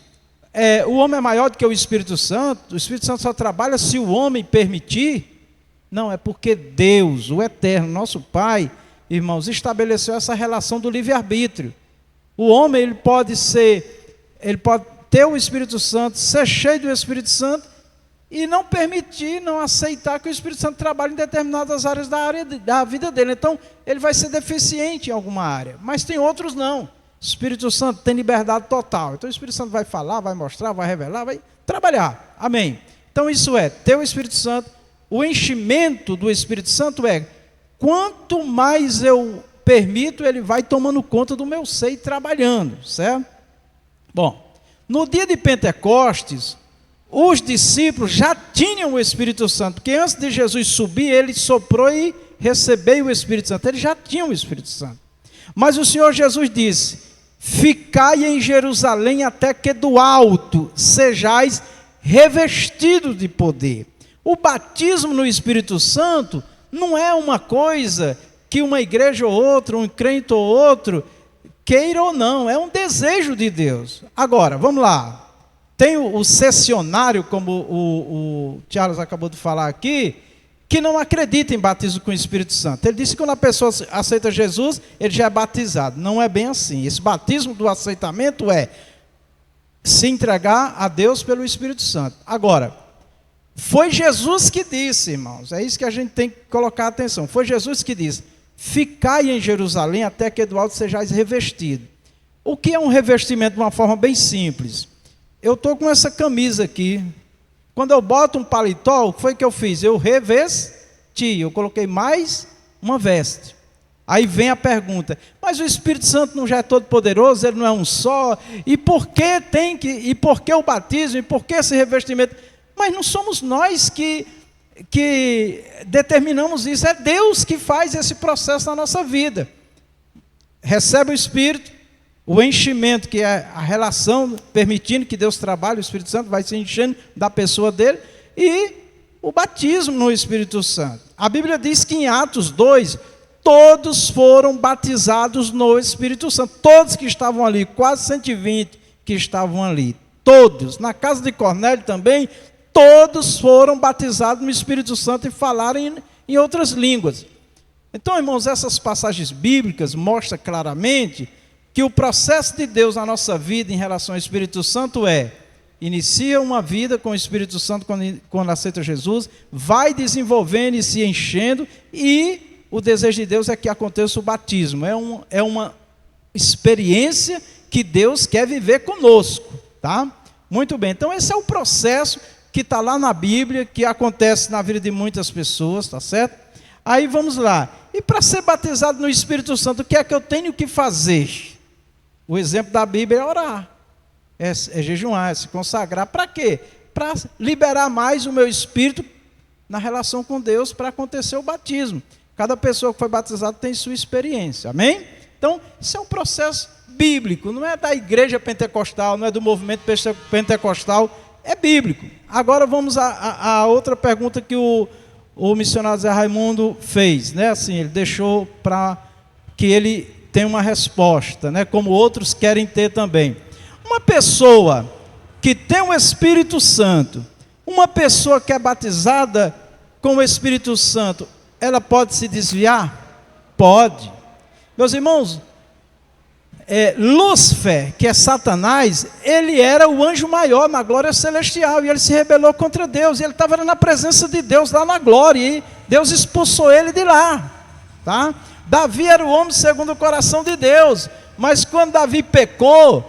O homem é maior do que o Espírito Santo só trabalha se o homem permitir? Não, é porque Deus, o Eterno, nosso Pai, irmãos, estabeleceu essa relação do livre-arbítrio. O homem, ele pode ter o Espírito Santo, ser cheio do Espírito Santo, e não permitir, não aceitar que o Espírito Santo trabalhe em determinadas áreas da vida dele. Então, ele vai ser deficiente em alguma área, mas tem outros não. O Espírito Santo tem liberdade total. Então, o Espírito Santo vai falar, vai mostrar, vai revelar, vai trabalhar. Amém. Então, isso é, ter o Espírito Santo, o enchimento do Espírito Santo quanto mais eu permito, ele vai tomando conta do meu ser e trabalhando, certo? Bom, no dia de Pentecostes, os discípulos já tinham o Espírito Santo, porque antes de Jesus subir, ele soprou e recebeu o Espírito Santo. Eles já tinham o Espírito Santo. Mas o Senhor Jesus disse, ficai em Jerusalém até que do alto sejais revestidos de poder. O batismo no Espírito Santo não é uma coisa que uma igreja ou outra, um crente ou outro, queira ou não, é um desejo de Deus. Agora, vamos lá. Tem o cessionário, como o Charles acabou de falar aqui, que não acredita em batismo com o Espírito Santo. Ele disse que quando a pessoa aceita Jesus, ele já é batizado. Não é bem assim. Esse batismo do aceitamento é se entregar a Deus pelo Espírito Santo. Agora, foi Jesus que disse, irmãos, é isso que a gente tem que colocar atenção. Foi Jesus que disse, ficai em Jerusalém até que do alto sejais revestido. O que é um revestimento de uma forma bem simples? Eu estou com essa camisa aqui. Quando eu boto um paletó, o que foi que eu fiz? Eu revesti, eu coloquei mais uma veste. Aí vem a pergunta, mas o Espírito Santo não já é todo poderoso, ele não é um só, e por que o batismo, e por que esse revestimento? Mas não somos nós que determinamos isso, é Deus que faz esse processo na nossa vida. Recebe o Espírito, o enchimento, que é a relação, permitindo que Deus trabalhe, o Espírito Santo vai se enchendo da pessoa dele, e o batismo no Espírito Santo. A Bíblia diz que em Atos 2, todos foram batizados no Espírito Santo, todos que estavam ali, quase 120 que estavam ali, todos, na casa de Cornélio também, todos foram batizados no Espírito Santo e falaram em outras línguas. Então, irmãos, essas passagens bíblicas mostram claramente que o processo de Deus na nossa vida em relação ao Espírito Santo inicia uma vida com o Espírito Santo quando aceita Jesus, vai desenvolvendo e se enchendo, e o desejo de Deus é que aconteça o batismo. É uma experiência que Deus quer viver conosco, tá? Muito bem, então esse é o processo que está lá na Bíblia, que acontece na vida de muitas pessoas, tá certo? Aí vamos lá, e para ser batizado no Espírito Santo, o que é que eu tenho que fazer? O exemplo da Bíblia é orar, é jejuar, é se consagrar. Para quê? Para liberar mais o meu espírito na relação com Deus, para acontecer o batismo. Cada pessoa que foi batizada tem sua experiência, amém? Então, isso é um processo bíblico, não é da igreja pentecostal, não é do movimento pentecostal, é bíblico. Agora vamos a outra pergunta que o missionário Zé Raimundo fez, né? Assim, ele deixou para que ele tem uma resposta, né? Como outros querem ter também. Uma pessoa que tem o Espírito Santo, uma pessoa que é batizada com o Espírito Santo, ela pode se desviar? Pode. Meus irmãos, Lúcifer, que é Satanás, ele era o anjo maior na glória celestial, e ele se rebelou contra Deus, e ele estava na presença de Deus lá na glória, e Deus expulsou ele de lá, tá? Davi era o homem segundo o coração de Deus, mas quando Davi pecou,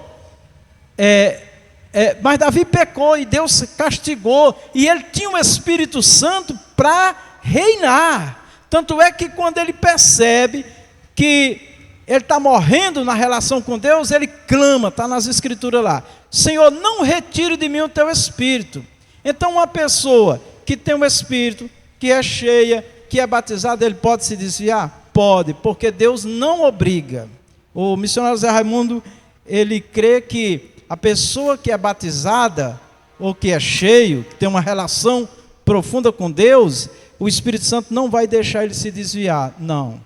Mas Davi pecou e Deus castigou, e ele tinha o Espírito Santo para reinar. Tanto é que quando ele percebe que ele está morrendo na relação com Deus, ele clama, está nas escrituras lá: Senhor, não retire de mim o teu Espírito. Então uma pessoa que tem um Espírito, que é cheia, que é batizada, ele pode se desviar? Pode, porque Deus não obriga. O missionário Zé Raimundo, ele crê que a pessoa que é batizada, ou que é cheio, que tem uma relação profunda com Deus, o Espírito Santo não vai deixar ele se desviar. Não.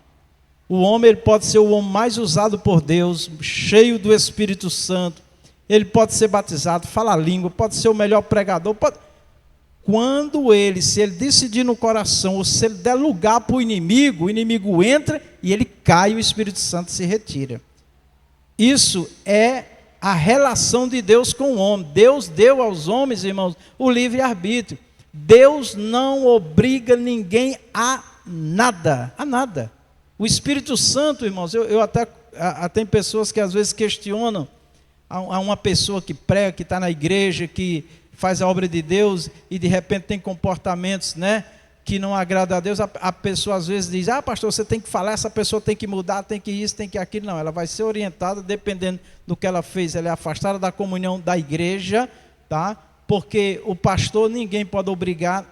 O homem, ele pode ser o homem mais usado por Deus, cheio do Espírito Santo. Ele pode ser batizado, falar a língua, pode ser o melhor pregador. Quando se ele decidir no coração, ou se ele der lugar para o inimigo entra e ele cai e o Espírito Santo se retira. Isso é a relação de Deus com o homem. Deus deu aos homens, irmãos, o livre-arbítrio. Deus não obriga ninguém a nada, a nada. O Espírito Santo, irmãos, eu até tem pessoas que às vezes questionam a uma pessoa que prega, que está na igreja, que faz a obra de Deus e de repente tem comportamentos, que não agradam a Deus. A pessoa às vezes diz: pastor, você tem que falar, essa pessoa tem que mudar, tem que isso, tem que aquilo. Não, ela vai ser orientada dependendo do que ela fez. Ela é afastada da comunhão da igreja, tá? Porque o pastor ninguém pode obrigar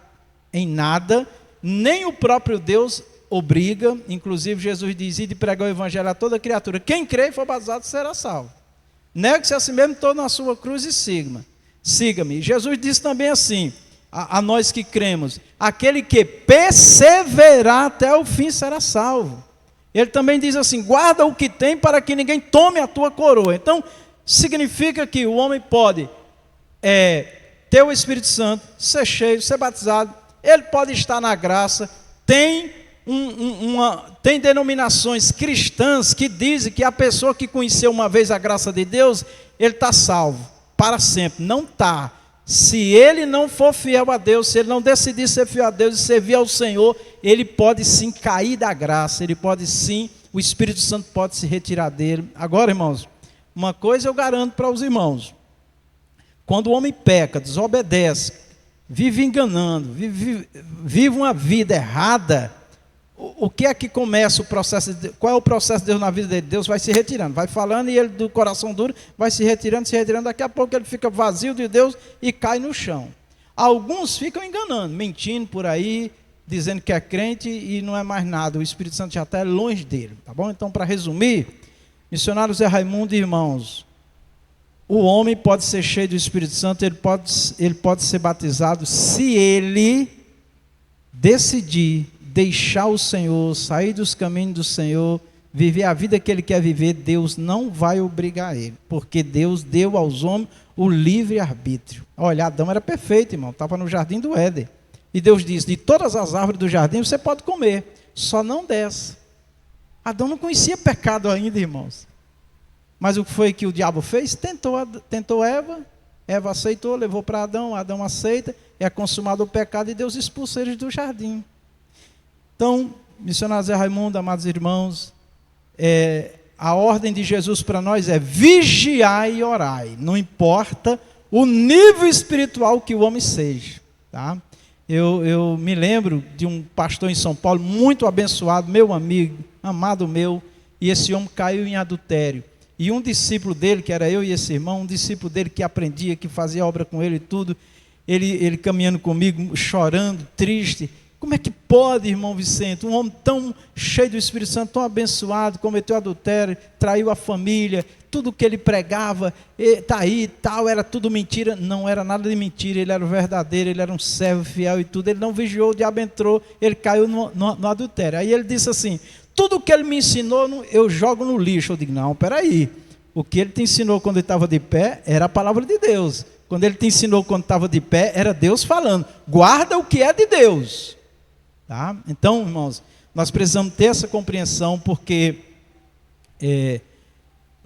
em nada, nem o próprio Deus obriga. Inclusive Jesus diz: ide pregar o evangelho a toda criatura, quem crê e for batizado será salvo. Negue-se a si mesmo, tome a sua cruz e siga-me. Jesus disse também assim, a nós que cremos: aquele que perseverar até o fim será salvo. Ele também diz assim: guarda o que tem para que ninguém tome a tua coroa. Então significa que o homem pode ter o Espírito Santo, ser cheio, ser batizado, ele pode estar na graça. Tem denominações cristãs que dizem que a pessoa que conheceu uma vez a graça de Deus, ele está salvo para sempre. Não está. Se ele não for fiel a Deus, se ele não decidir ser fiel a Deus e servir ao Senhor, ele pode sim cair da graça, ele pode sim, o Espírito Santo pode se retirar dele. Agora, irmãos, uma coisa eu garanto para os irmãos: quando o homem peca, desobedece, vive enganando, vive uma vida errada, o que é que começa o processo? Qual é o processo de Deus na vida dele? Deus vai se retirando, vai falando, e ele do coração duro vai se retirando, daqui a pouco ele fica vazio de Deus e cai no chão. Alguns ficam enganando, mentindo por aí, dizendo que é crente e não é mais nada, o Espírito Santo já está longe dele, tá bom? Então, para resumir, missionário Zé Raimundo e irmãos, o homem pode ser cheio do Espírito Santo, ele pode ser batizado, se ele decidir deixar o Senhor, sair dos caminhos do Senhor, viver a vida que ele quer viver. Deus não vai obrigar ele, porque Deus deu aos homens o livre-arbítrio. Olha, Adão era perfeito, irmão, estava no jardim do Éden, e Deus disse: de todas as árvores do jardim você pode comer, só não dessa. Adão não conhecia pecado ainda, irmãos, mas o que foi que o diabo fez? Tentou Eva aceitou, levou para Adão aceita, é consumado o pecado e Deus expulsa eles do jardim. Então, missionário Zé Raimundo, amados irmãos, a ordem de Jesus para nós é: vigiai e orai, não importa o nível espiritual que o homem seja, tá? Eu me lembro de um pastor em São Paulo, muito abençoado, meu amigo, amado meu, e esse homem caiu em adultério. E um discípulo dele, que era eu e esse irmão, um discípulo dele que aprendia, que fazia obra com ele e tudo, ele caminhando comigo, chorando, triste. Como é que pode, irmão Vicente, um homem tão cheio do Espírito Santo, tão abençoado, cometeu adultério, traiu a família, tudo que ele pregava, está aí, tal, era tudo mentira? Não era nada de mentira, ele era o verdadeiro, ele era um servo fiel e tudo. Ele não vigiou, o diabo entrou, ele caiu no adultério. Aí ele disse assim: tudo que ele me ensinou, eu jogo no lixo. Eu digo: não, peraí, o que ele te ensinou quando ele estava de pé, era a palavra de Deus. Quando ele te ensinou quando estava de pé, era Deus falando. Guarda o que é de Deus. Tá? Então, irmãos, nós precisamos ter essa compreensão, porque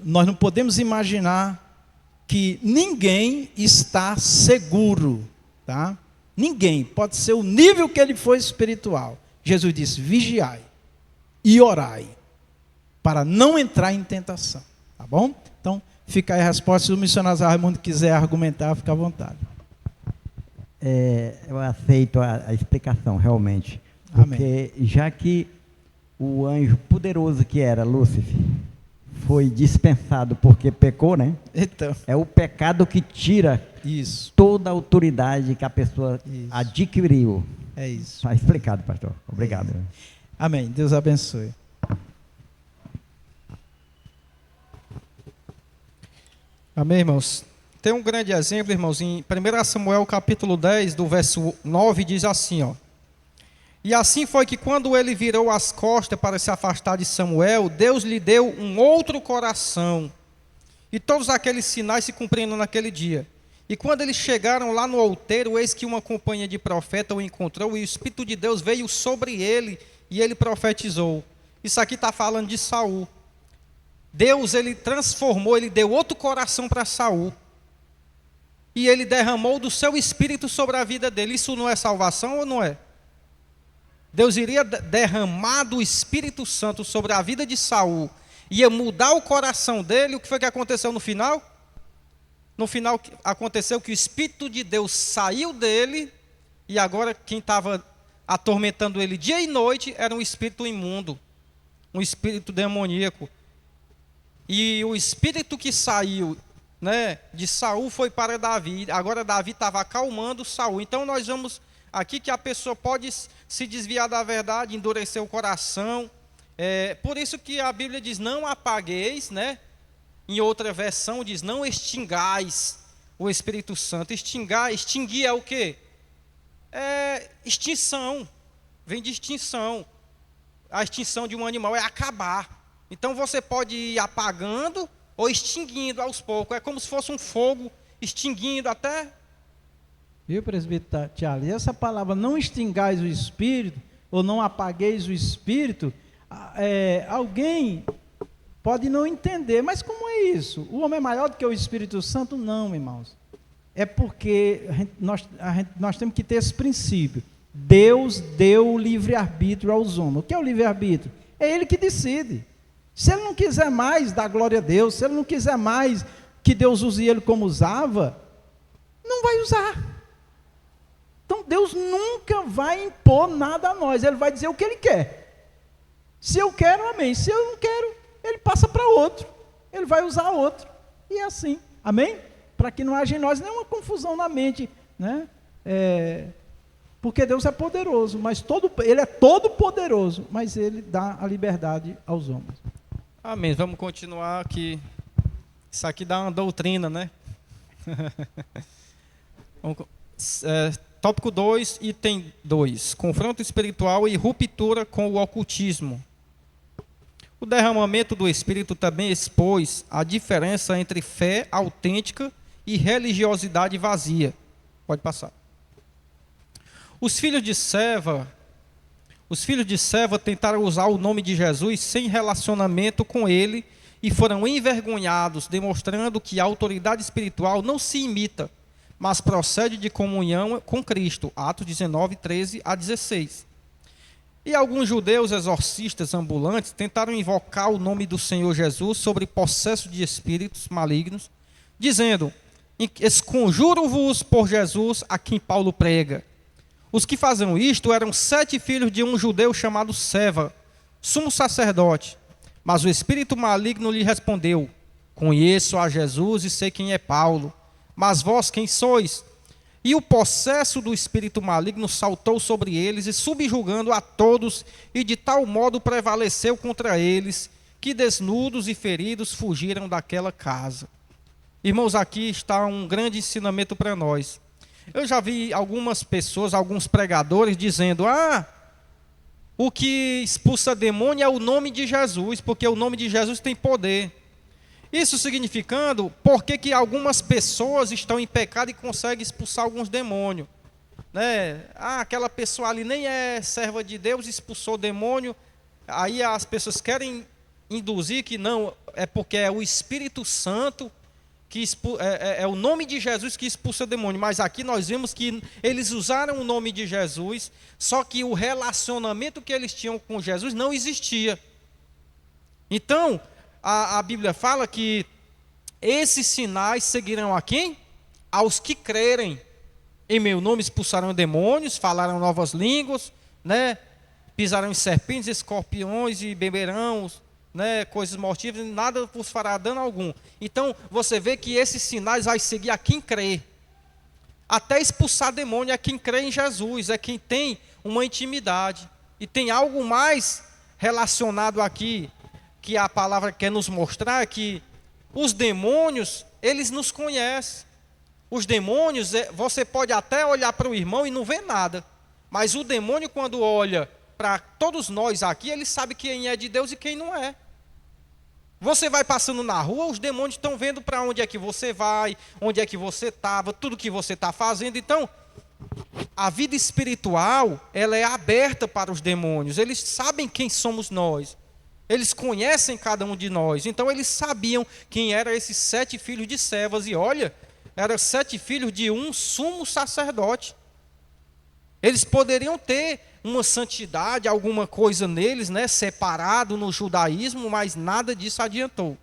nós não podemos imaginar que ninguém está seguro, tá? Ninguém, pode ser o nível que ele foi espiritual. Jesus disse: vigiai e orai, para não entrar em tentação, tá bom? Então, fica aí a resposta. Se o missionário Raimundo quiser argumentar, fica à vontade. Eu aceito a explicação, realmente. Porque já que o anjo poderoso que era Lúcifer foi dispensado porque pecou, né? Então, É o pecado que tira isso, toda a autoridade que a pessoa Isso. adquiriu. é isso. Está explicado, pastor. Obrigado. Amém. Deus abençoe. Amém, irmãos? Tem um grande exemplo, irmãos, em 1 Samuel capítulo 10, do verso 9, diz assim, ó. E assim foi que quando ele virou as costas para se afastar de Samuel, Deus lhe deu um outro coração. E todos aqueles sinais se cumpriram naquele dia. E quando eles chegaram lá no outeiro, eis que uma companhia de profeta o encontrou, e o Espírito de Deus veio sobre ele, e ele profetizou. Isso aqui está falando de Saul. Deus, ele transformou, ele deu outro coração para Saul. E ele derramou do seu Espírito sobre a vida dele. Isso não é salvação ou não é? Deus iria derramar do Espírito Santo sobre a vida de Saul, ia mudar o coração dele. O que foi que aconteceu no final? No final aconteceu que o Espírito de Deus saiu dele, e agora quem estava atormentando ele dia e noite era um espírito imundo, um espírito demoníaco. E o espírito que saiu, né, de Saul foi para Davi. Agora Davi estava acalmando Saul. Então nós vemos aqui que a pessoa pode se desviar da verdade, endurecer o coração. Por isso que a Bíblia diz, não apagueis, né? Em outra versão diz, não extingais o Espírito Santo. Extinguir é o quê? Extinção. Vem de extinção. A extinção de um animal é acabar. Então você pode ir apagando ou extinguindo aos poucos. É como se fosse um fogo extinguindo até... Viu, presbítero Tiago? E essa palavra, não extingais o Espírito, ou não apagueis o Espírito, alguém pode não entender, mas como é isso? O homem é maior do que o Espírito Santo? Não, irmãos. É porque nós temos que ter esse princípio. Deus deu o livre-arbítrio aos homens. O que é o livre-arbítrio? É Ele que decide. Se Ele não quiser mais dar glória a Deus, se Ele não quiser mais que Deus use Ele como usava, não vai usar. Então Deus nunca vai impor nada a nós. Ele vai dizer o que Ele quer. Se eu quero, amém. Se eu não quero, Ele passa para outro. Ele vai usar outro. E é assim, amém? Para que não haja em nós nenhuma confusão na mente, né? Porque Deus é poderoso, mas Ele é todo poderoso, mas Ele dá a liberdade aos homens. Amém. Vamos continuar aqui. Isso aqui dá uma doutrina, né? Tópico 2, item 2. Confronto espiritual e ruptura com o ocultismo. O derramamento do Espírito também expôs a diferença entre fé autêntica e religiosidade vazia. Pode passar. Os filhos de Seva tentaram usar o nome de Jesus sem relacionamento com ele e foram envergonhados, demonstrando que a autoridade espiritual não se imita, mas procede de comunhão com Cristo. Atos 19, 13 a 16. E alguns judeus exorcistas ambulantes tentaram invocar o nome do Senhor Jesus sobre possesso de espíritos malignos, dizendo, esconjuro-vos por Jesus a quem Paulo prega. Os que faziam isto eram 7 filhos de um judeu chamado Seva, sumo sacerdote. Mas o espírito maligno lhe respondeu, conheço a Jesus e sei quem é Paulo, mas vós quem sois? E o possesso do espírito maligno saltou sobre eles e subjugando a todos, e de tal modo prevaleceu contra eles, que desnudos e feridos fugiram daquela casa. Irmãos, aqui está um grande ensinamento para nós. Eu já vi algumas pessoas, alguns pregadores dizendo, o que expulsa demônio é o nome de Jesus, porque o nome de Jesus tem poder. Isso significando, por que algumas pessoas estão em pecado e conseguem expulsar alguns demônios? Né? Aquela pessoa ali nem é serva de Deus, expulsou o demônio. Aí as pessoas querem induzir que não, é porque é o Espírito Santo, que é o nome de Jesus que expulsa o demônio. Mas aqui nós vemos que eles usaram o nome de Jesus, só que o relacionamento que eles tinham com Jesus não existia. Então, a Bíblia fala que Esses sinais seguirão a quem? Aos que crerem. Em meu nome expulsarão demônios, falarão novas línguas, né? Pisarão em serpentes, escorpiões e beberão, né, coisas mortíferas, nada vos fará dano algum. Então, você vê que esses sinais vai seguir a quem crê. Até expulsar demônio é quem crê em Jesus, é quem tem uma intimidade. E tem algo mais relacionado aqui, que a palavra quer nos mostrar, que os demônios, eles nos conhecem. Os demônios, você pode até olhar para o irmão e não ver nada. Mas o demônio, quando olha para todos nós aqui, ele sabe quem é de Deus e quem não é. Você vai passando na rua, os demônios estão vendo para onde é que você vai, onde é que você estava, tudo que você está fazendo. Então, a vida espiritual, ela é aberta para os demônios. Eles sabem quem somos nós. Eles conhecem cada um de nós. Então, eles sabiam quem eram esses 7 filhos de Sevas. E olha, eram 7 filhos de um sumo sacerdote. Eles poderiam ter uma santidade, alguma coisa neles, né, separado no judaísmo, mas nada disso adiantou.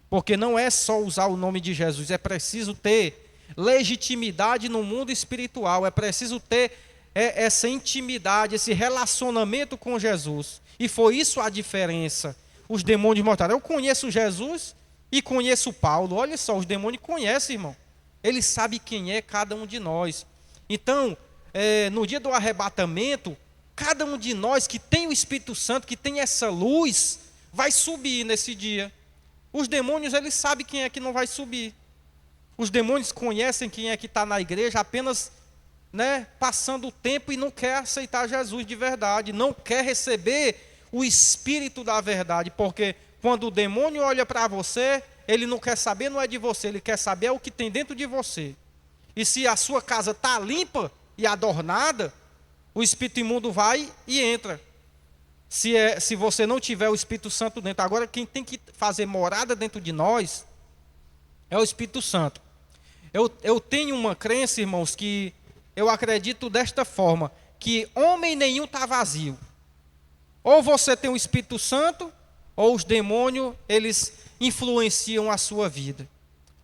Porque não é só usar o nome de Jesus, é preciso ter legitimidade no mundo espiritual, é preciso ter essa intimidade, esse relacionamento com Jesus. E foi isso a diferença. Os demônios mostraram, eu conheço Jesus e conheço Paulo. Olha só, os demônios conhecem, irmão. Eles sabem quem é cada um de nós. Então, no dia do arrebatamento, cada um de nós que tem o Espírito Santo, que tem essa luz, vai subir nesse dia. Os demônios, eles sabem quem é que não vai subir. Os demônios conhecem quem é que está na igreja apenas, né, passando o tempo e não quer aceitar Jesus de verdade, não quer receber o Espírito da verdade, porque quando o demônio olha para você, ele não quer saber, não é de você, ele quer saber o que tem dentro de você. E se a sua casa está limpa e adornada, o espírito imundo vai e entra. Se você não tiver o Espírito Santo dentro. Agora, quem tem que fazer morada dentro de nós é o Espírito Santo. Eu tenho uma crença, irmãos, que eu acredito desta forma, que homem nenhum está vazio. Ou você tem o Espírito Santo, ou os demônios, eles influenciam a sua vida.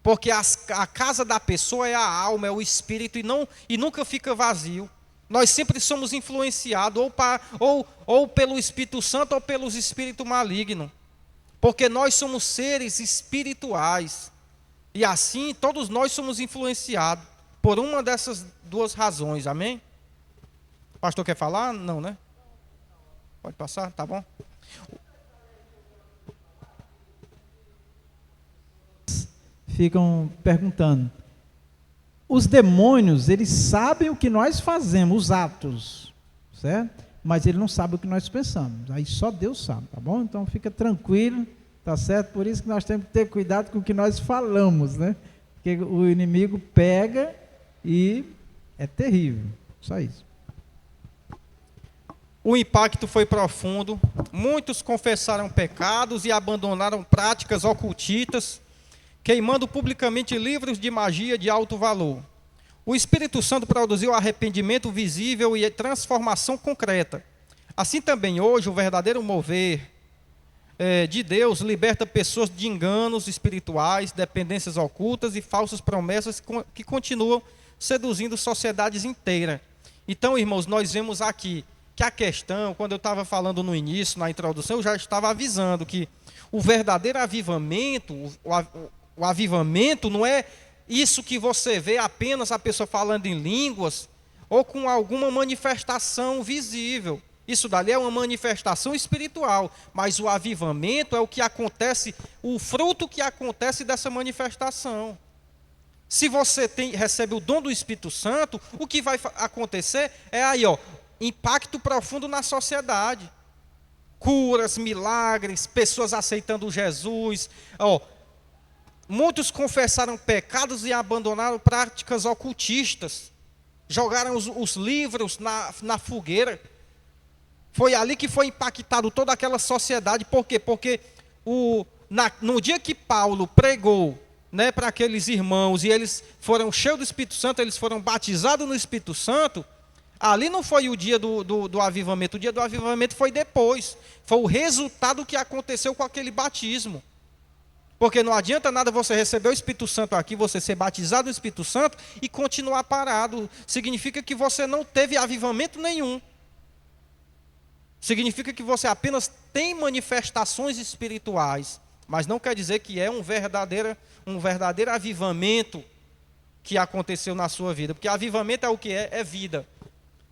Porque a casa da pessoa é a alma, é o espírito, e nunca fica vazio. Nós sempre somos influenciados ou pelo Espírito Santo ou pelos espíritos malignos. Porque nós somos seres espirituais. E assim, todos nós somos influenciados por uma dessas duas razões. Amém? O pastor quer falar? Não, né? Pode passar? Tá bom? Ficam perguntando. Os demônios, eles sabem o que nós fazemos, os atos, certo? Mas ele não sabe o que nós pensamos. Aí só Deus sabe, tá bom? Então fica tranquilo, tá certo? Por isso que nós temos que ter cuidado com o que nós falamos, né? Porque o inimigo pega e é terrível. Só isso. O impacto foi profundo. Muitos confessaram pecados e abandonaram práticas ocultistas, queimando publicamente livros de magia de alto valor. O Espírito Santo produziu arrependimento visível e transformação concreta. Assim também hoje o verdadeiro mover de Deus liberta pessoas de enganos espirituais, dependências ocultas e falsas promessas que continuam seduzindo sociedades inteiras. Então, irmãos, nós vemos aqui que a questão, quando eu estava falando no início, na introdução, eu já estava avisando que o verdadeiro avivamento, o avivamento não é isso que você vê apenas a pessoa falando em línguas ou com alguma manifestação visível. Isso dali é uma manifestação espiritual, mas o avivamento é o que acontece, o fruto que acontece dessa manifestação. Se você recebe o dom do Espírito Santo, o que vai acontecer é aí, impacto profundo na sociedade. Curas, milagres, pessoas aceitando Jesus, muitos confessaram pecados e abandonaram práticas ocultistas. Jogaram os livros na fogueira. Foi ali que foi impactado toda aquela sociedade. Por quê? Porque no dia que Paulo pregou, né, para aqueles irmãos, e eles foram cheios do Espírito Santo, eles foram batizados no Espírito Santo, ali não foi o dia do avivamento. O dia do avivamento foi depois. Foi o resultado que aconteceu com aquele batismo. Porque não adianta nada você receber o Espírito Santo aqui, você ser batizado no Espírito Santo e continuar parado. Significa que você não teve avivamento nenhum. Significa que você apenas tem manifestações espirituais, mas não quer dizer que é um verdadeiro avivamento que aconteceu na sua vida. Porque avivamento é o que é? É vida,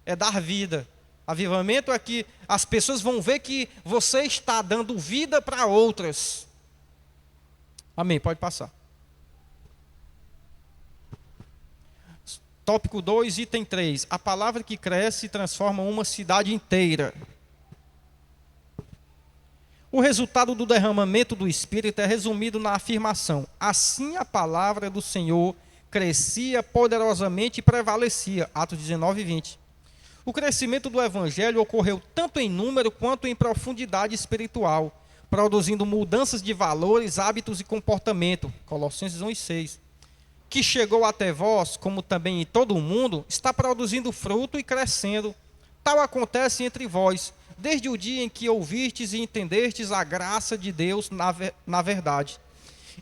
é dar vida. Avivamento é que as pessoas vão ver que você está dando vida para outras. Amém, pode passar. Tópico 2, item 3. A palavra que cresce e transforma uma cidade inteira. O resultado do derramamento do Espírito é resumido na afirmação: assim a palavra do Senhor crescia poderosamente e prevalecia. Atos 19 e 20. O crescimento do Evangelho ocorreu tanto em número quanto em profundidade espiritual, produzindo mudanças de valores, hábitos e comportamento. Colossenses 1 e 6. Que chegou até vós, como também em todo o mundo, está produzindo fruto e crescendo. Tal acontece entre vós, desde o dia em que ouvistes e entendestes a graça de Deus na verdade.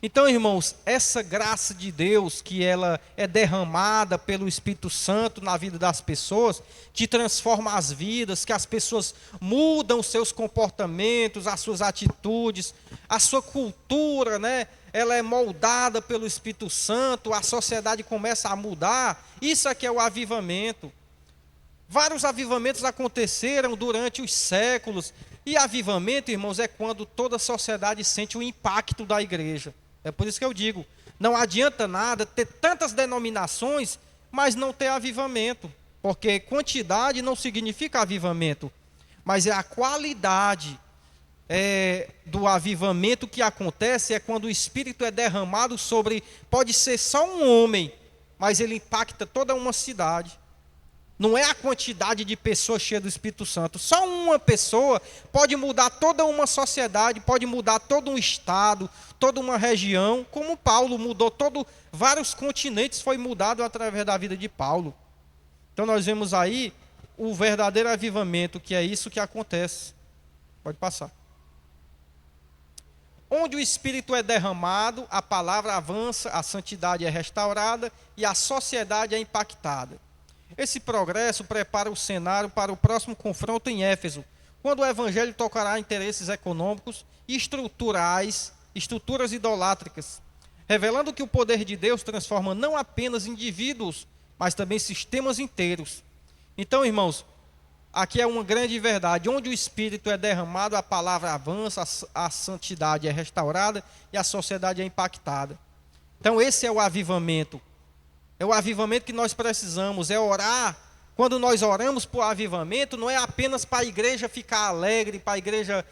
Então, irmãos, essa graça de Deus, que ela é derramada pelo Espírito Santo na vida das pessoas, que transforma as vidas, que as pessoas mudam seus comportamentos, as suas atitudes, a sua cultura, né? Ela é moldada pelo Espírito Santo, a sociedade começa a mudar. Isso aqui é o avivamento. Vários avivamentos aconteceram durante os séculos. E avivamento, irmãos, é quando toda a sociedade sente o impacto da igreja. É por isso que eu digo, não adianta nada ter tantas denominações, mas não ter avivamento. Porque quantidade não significa avivamento, mas é a qualidade do avivamento que acontece, é quando o Espírito é derramado sobre, pode ser só um homem, mas ele impacta toda uma cidade. Não é a quantidade de pessoas cheias do Espírito Santo. Só uma pessoa pode mudar toda uma sociedade, pode mudar todo um estado, toda uma região, como Paulo mudou vários continentes, foi mudado através da vida de Paulo. Então nós vemos aí o verdadeiro avivamento, que é isso que acontece. Pode passar. Onde o Espírito é derramado, a palavra avança, a santidade é restaurada e a sociedade é impactada. Esse progresso prepara o cenário para o próximo confronto em Éfeso, quando o Evangelho tocará interesses econômicos e estruturas idolátricas, revelando que o poder de Deus transforma não apenas indivíduos, mas também sistemas inteiros. Então, irmãos, aqui é uma grande verdade: onde o Espírito é derramado, a palavra avança, a santidade é restaurada e a sociedade é impactada. Então, esse é o avivamento. É o avivamento que nós precisamos, é orar. Quando nós oramos por avivamento, não é apenas para a igreja ficar alegre, para a igreja,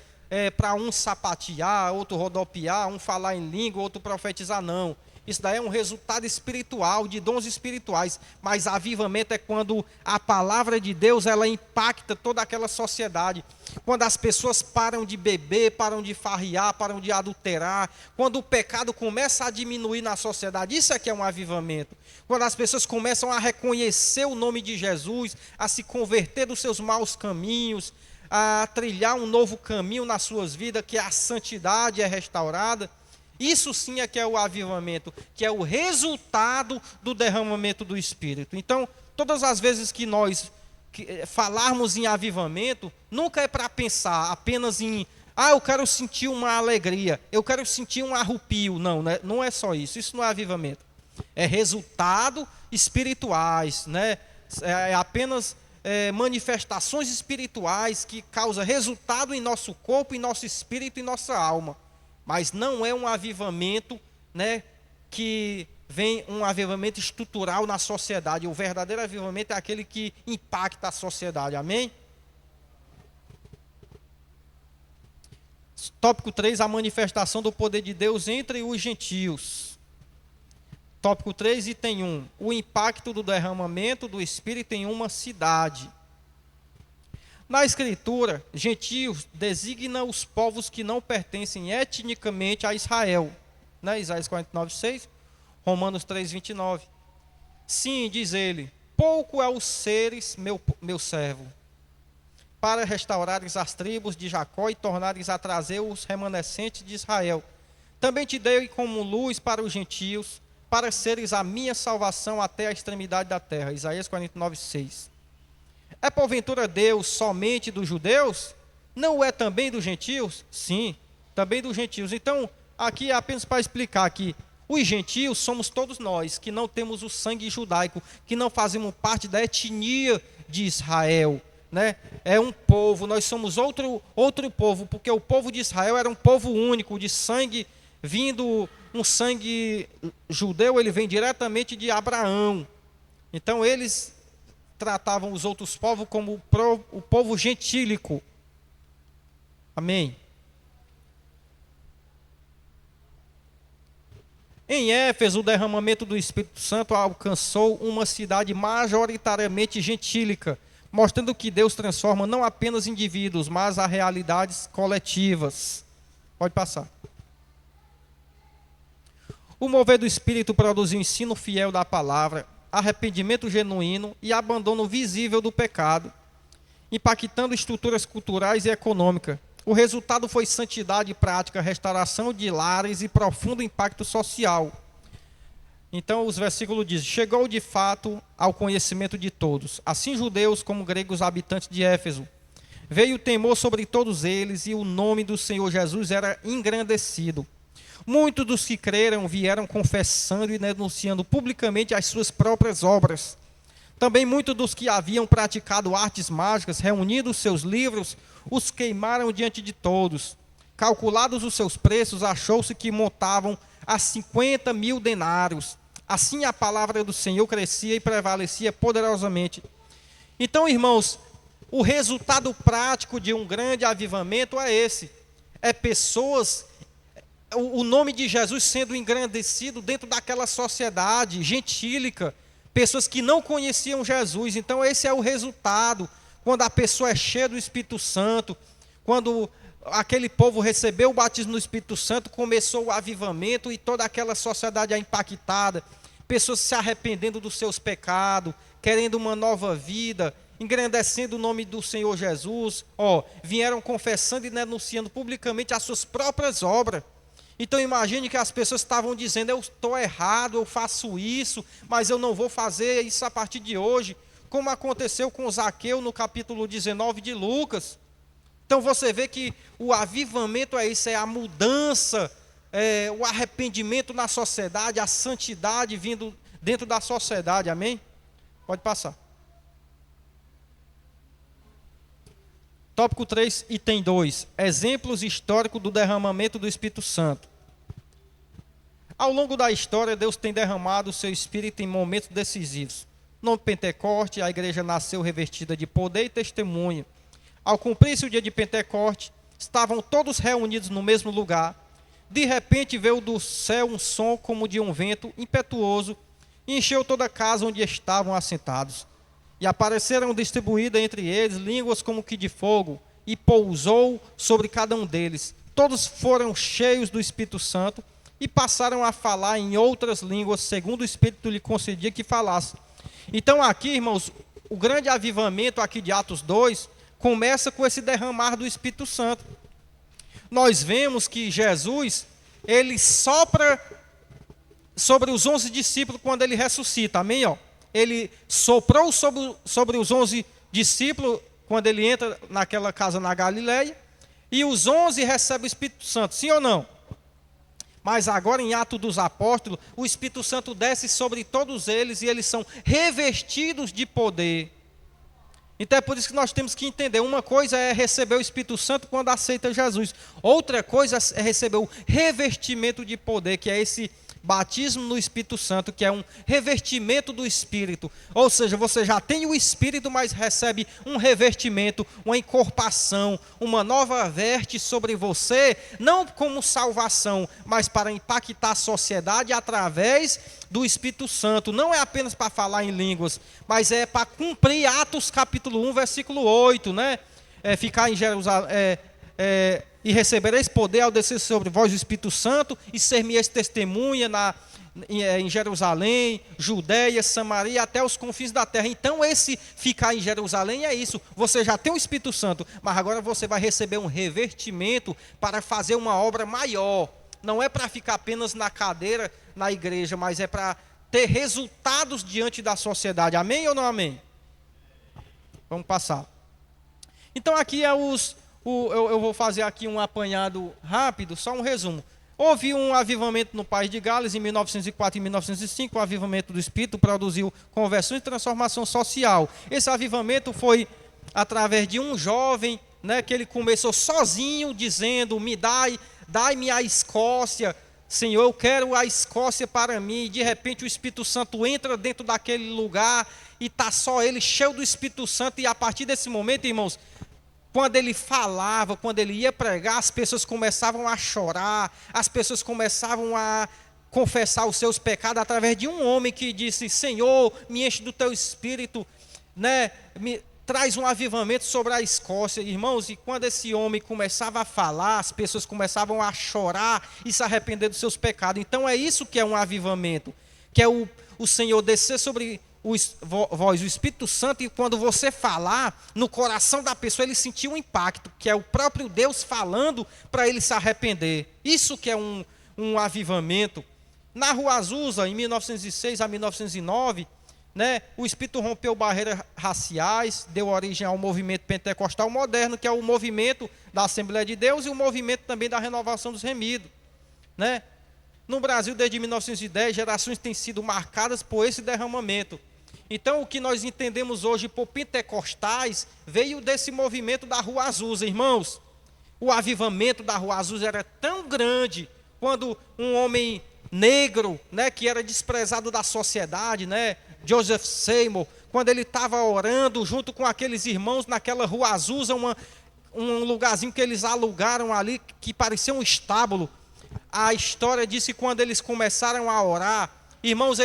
para um sapatear, outro rodopiar, um falar em língua, outro profetizar, não. Isso daí é um resultado espiritual, de dons espirituais. Mas avivamento é quando a palavra de Deus, ela impacta toda aquela sociedade. Quando as pessoas param de beber, param de farriar, param de adulterar. Quando o pecado começa a diminuir na sociedade. Isso é que é um avivamento. Quando as pessoas começam a reconhecer o nome de Jesus, a se converter dos seus maus caminhos, a trilhar um novo caminho nas suas vidas, que a santidade é restaurada. Isso sim é que é o avivamento, que é o resultado do derramamento do Espírito. Então, todas as vezes que nós falarmos em avivamento, nunca é para pensar apenas em, eu quero sentir uma alegria, eu quero sentir um arrupio. Não, né? Não é só isso, isso não é avivamento. É resultado espirituais, né? É apenas manifestações espirituais que causam resultado em nosso corpo, em nosso espírito e nossa alma. Mas não é um avivamento, né, que vem um avivamento estrutural na sociedade. O verdadeiro avivamento é aquele que impacta a sociedade. Amém? Tópico 3, a manifestação do poder de Deus entre os gentios. Tópico 3, item 1, o impacto do derramamento do Espírito em uma cidade. Na Escritura, gentios designa os povos que não pertencem etnicamente a Israel. Né? Isaías 49:6, Romanos 3:29. Sim, diz ele, pouco é os seres, meu servo, para restaurares as tribos de Jacó e tornares a trazer os remanescentes de Israel. Também te dei como luz para os gentios, para seres a minha salvação até a extremidade da terra. Isaías 49, 6. É porventura Deus somente dos judeus? Não é também dos gentios? Sim, também dos gentios. Então, aqui é apenas para explicar que os gentios somos todos nós, que não temos o sangue judaico, que não fazemos parte da etnia de Israel, né? É um povo, nós somos outro povo, porque o povo de Israel era um povo único, de sangue vindo, um sangue judeu, ele vem diretamente de Abraão. Então eles tratavam os outros povos como o povo gentílico. Amém. Em Éfeso, o derramamento do Espírito Santo alcançou uma cidade majoritariamente gentílica, mostrando que Deus transforma não apenas indivíduos, mas a realidades coletivas. Pode passar. O mover do Espírito produziu ensino fiel da palavra, arrependimento genuíno e abandono visível do pecado, impactando estruturas culturais e econômicas. O resultado foi santidade prática, restauração de lares e profundo impacto social. Então os versículos dizem: chegou de fato ao conhecimento de todos, assim judeus como gregos habitantes de Éfeso. Veio o temor sobre todos eles e o nome do Senhor Jesus era engrandecido. Muitos dos que creram vieram confessando e denunciando publicamente as suas próprias obras. Também muitos dos que haviam praticado artes mágicas, reunindo seus livros, os queimaram diante de todos. Calculados os seus preços, achou-se que montavam a 50 mil denários. Assim a palavra do Senhor crescia e prevalecia poderosamente. Então, irmãos, o resultado prático de um grande avivamento é esse. É pessoas, o nome de Jesus sendo engrandecido dentro daquela sociedade gentílica, pessoas que não conheciam Jesus. Então esse é o resultado, quando a pessoa é cheia do Espírito Santo, quando aquele povo recebeu o batismo do Espírito Santo, começou o avivamento e toda aquela sociedade é impactada, pessoas se arrependendo dos seus pecados, querendo uma nova vida, engrandecendo o nome do Senhor Jesus, vieram confessando e denunciando publicamente as suas próprias obras. Então imagine que as pessoas estavam dizendo: eu estou errado, eu faço isso, mas eu não vou fazer isso a partir de hoje, como aconteceu com Zaqueu no capítulo 19 de Lucas. Então você vê que o avivamento é isso, é a mudança, o arrependimento na sociedade, a santidade vindo dentro da sociedade, amém? Pode passar. Tópico 3, item 2, exemplos históricos do derramamento do Espírito Santo. Ao longo da história, Deus tem derramado o seu Espírito em momentos decisivos. No Pentecoste, a igreja nasceu revestida de poder e testemunho. Ao cumprir-se o dia de Pentecoste, estavam todos reunidos no mesmo lugar. De repente veio do céu um som como de um vento impetuoso e encheu toda a casa onde estavam assentados. E apareceram distribuídas entre eles línguas como que de fogo, e pousou sobre cada um deles. Todos foram cheios do Espírito Santo e passaram a falar em outras línguas, segundo o Espírito lhe concedia que falasse. Então aqui, irmãos, o grande avivamento aqui de Atos 2 começa com esse derramar do Espírito Santo. Nós vemos que Jesus, ele sopra sobre os 11 discípulos quando ele ressuscita, amém? Ele soprou sobre os 11 discípulos quando ele entra naquela casa na Galileia, e os 11 recebem o Espírito Santo, sim ou não? Mas agora em Atos dos Apóstolos, o Espírito Santo desce sobre todos eles e eles são revestidos de poder. Então é por isso que nós temos que entender, uma coisa é receber o Espírito Santo quando aceita Jesus, outra coisa é receber o revestimento de poder, que é esse batismo no Espírito Santo, que é um revestimento do Espírito. Ou seja, você já tem o Espírito, mas recebe um revestimento, uma encorpação, uma nova veste sobre você, não como salvação, mas para impactar a sociedade através do Espírito Santo. Não é apenas para falar em línguas, mas é para cumprir Atos capítulo 1, versículo 8, né? Ficar em Jerusalém, e recebereis poder ao descer sobre vós o Espírito Santo, e ser-me-eis testemunha em Jerusalém, Judeia, Samaria, até os confins da terra. Então esse ficar em Jerusalém é isso, você já tem o Espírito Santo, mas agora você vai receber um revestimento para fazer uma obra maior, não é para ficar apenas na cadeira, na igreja, mas é para ter resultados diante da sociedade. Amém ou não amém? Vamos passar. Então aqui eu vou fazer aqui um apanhado rápido, só um resumo. Houve um avivamento no país de Gales em 1904 e 1905, o avivamento do Espírito produziu conversão e transformação social. Esse avivamento foi através de um jovem, né, que ele começou sozinho, dizendo, dai-me a Escócia, Senhor, eu quero a Escócia para mim. E de repente o Espírito Santo entra dentro daquele lugar e está só ele, cheio do Espírito Santo, e a partir desse momento, irmãos, quando ele falava, quando ele ia pregar, as pessoas começavam a chorar, as pessoas começavam a confessar os seus pecados através de um homem que disse, Senhor, me enche do teu Espírito, né, traz um avivamento sobre a Escócia, irmãos. E quando esse homem começava a falar, as pessoas começavam a chorar e se arrepender dos seus pecados. Então é isso que é um avivamento, que é o Senhor descer sobre vós, o Espírito Santo, e quando você falar, no coração da pessoa ele sentiu um impacto, que é o próprio Deus falando para ele se arrepender. Isso que é um avivamento. Na Rua Azusa, em 1906 a 1909, né, o Espírito rompeu barreiras raciais, deu origem ao movimento pentecostal moderno, que é o movimento da Assembleia de Deus e o movimento também da renovação dos remidos, né? No Brasil, desde 1910, gerações têm sido marcadas por esse derramamento. Então, o que nós entendemos hoje por pentecostais veio desse movimento da Rua Azusa, irmãos. O avivamento da Rua Azusa era tão grande, quando um homem negro, né, que era desprezado da sociedade, né, Joseph Seymour, quando ele estava orando junto com aqueles irmãos naquela Rua Azusa, um lugarzinho que eles alugaram ali, que parecia um estábulo. A história diz que quando eles começaram a orar, irmãos,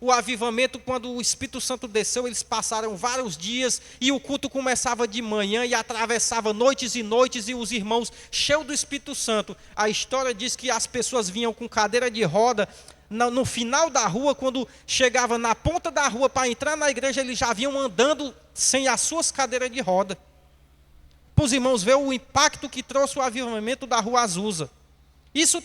o avivamento, quando o Espírito Santo desceu, eles passaram vários dias, e o culto começava de manhã e atravessava noites e noites, e os irmãos cheios do Espírito Santo. A história diz que as pessoas vinham com cadeira de roda, no final da rua, quando chegava na ponta da rua para entrar na igreja, eles já vinham andando sem as suas cadeiras de roda. Para os irmãos ver o impacto que trouxe o avivamento da Rua Azusa. Isso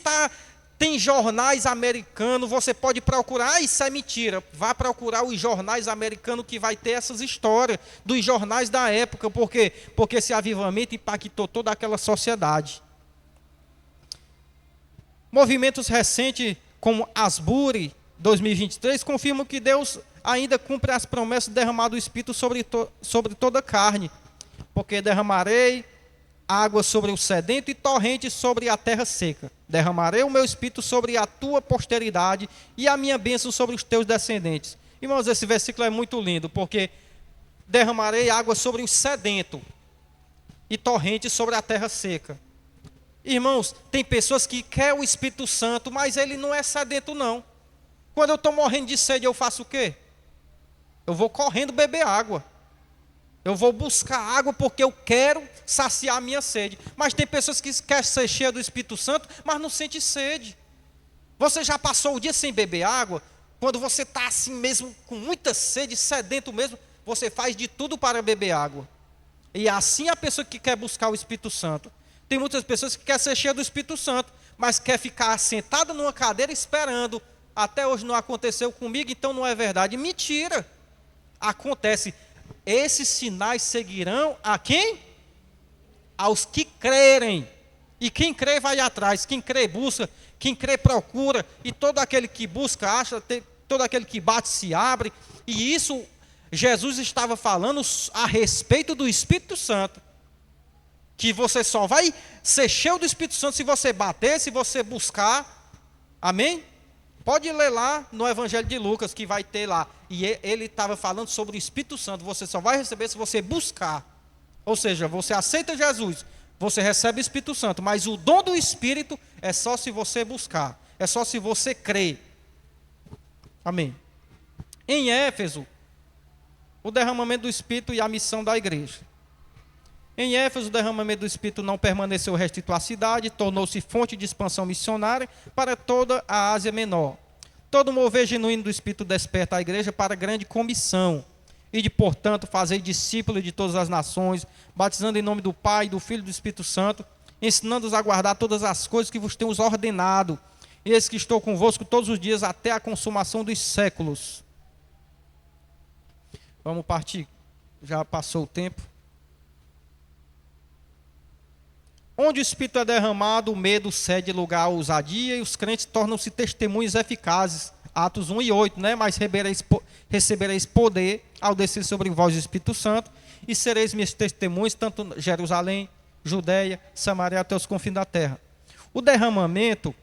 tem jornais americanos, você pode procurar, isso é mentira, vá procurar os jornais americanos que vai ter essas histórias, dos jornais da época. Por quê? Porque esse avivamento impactou toda aquela sociedade. Movimentos recentes, como Asbury 2023, confirmam que Deus ainda cumpre as promessas de derramar do Espírito sobre toda a carne, porque derramarei água sobre o sedento e torrente sobre a terra seca. Derramarei o meu Espírito sobre a tua posteridade e a minha bênção sobre os teus descendentes. Irmãos, esse versículo é muito lindo, porque derramarei água sobre o sedento e torrente sobre a terra seca. Irmãos, tem pessoas que querem o Espírito Santo, mas ele não é sedento não. Quando eu estou morrendo de sede, eu faço o quê? Eu vou correndo beber água. Eu vou buscar água porque eu quero saciar a minha sede. Mas tem pessoas que querem ser cheias do Espírito Santo, mas não sente sede. Você já passou o dia sem beber água? Quando você está assim mesmo, com muita sede, sedento mesmo, você faz de tudo para beber água. E assim a pessoa que quer buscar o Espírito Santo. Tem muitas pessoas que querem ser cheias do Espírito Santo, mas quer ficar sentada numa cadeira esperando. Até hoje não aconteceu comigo, então não é verdade. Mentira! Acontece. Esses sinais seguirão a quem? Aos que crerem. E quem crê vai atrás, quem crê busca, quem crê procura, e todo aquele que busca acha, todo aquele que bate se abre. E isso Jesus estava falando a respeito do Espírito Santo, que você só vai ser cheio do Espírito Santo se você bater, se você buscar. Amém? Pode ler lá no Evangelho de Lucas, que vai ter lá. E ele estava falando sobre o Espírito Santo. Você só vai receber se você buscar. Ou seja, você aceita Jesus, você recebe o Espírito Santo. Mas o dom do Espírito é só se você buscar. É só se você crer. Amém. Em Éfeso, o derramamento do Espírito e a missão da igreja. Em Éfeso, o derramamento do Espírito não permaneceu restrito à cidade, tornou-se fonte de expansão missionária para toda a Ásia Menor. Todo mover genuíno do Espírito desperta a igreja para a grande comissão, e de, portanto, fazer discípulos de todas as nações, batizando em nome do Pai, do Filho e do Espírito Santo, ensinando-os a guardar todas as coisas que vos tenho ordenado. Eis que estou convosco todos os dias até a consumação dos séculos. Vamos partir, já passou o tempo. Onde o Espírito é derramado, o medo cede lugar à ousadia e os crentes tornam-se testemunhos eficazes. Atos 1 e 8, né? Mas recebereis poder ao descer sobre vós o Espírito Santo e sereis meus testemunhos, tanto em Jerusalém, Judeia, Samaria, até os confins da terra. O derramamento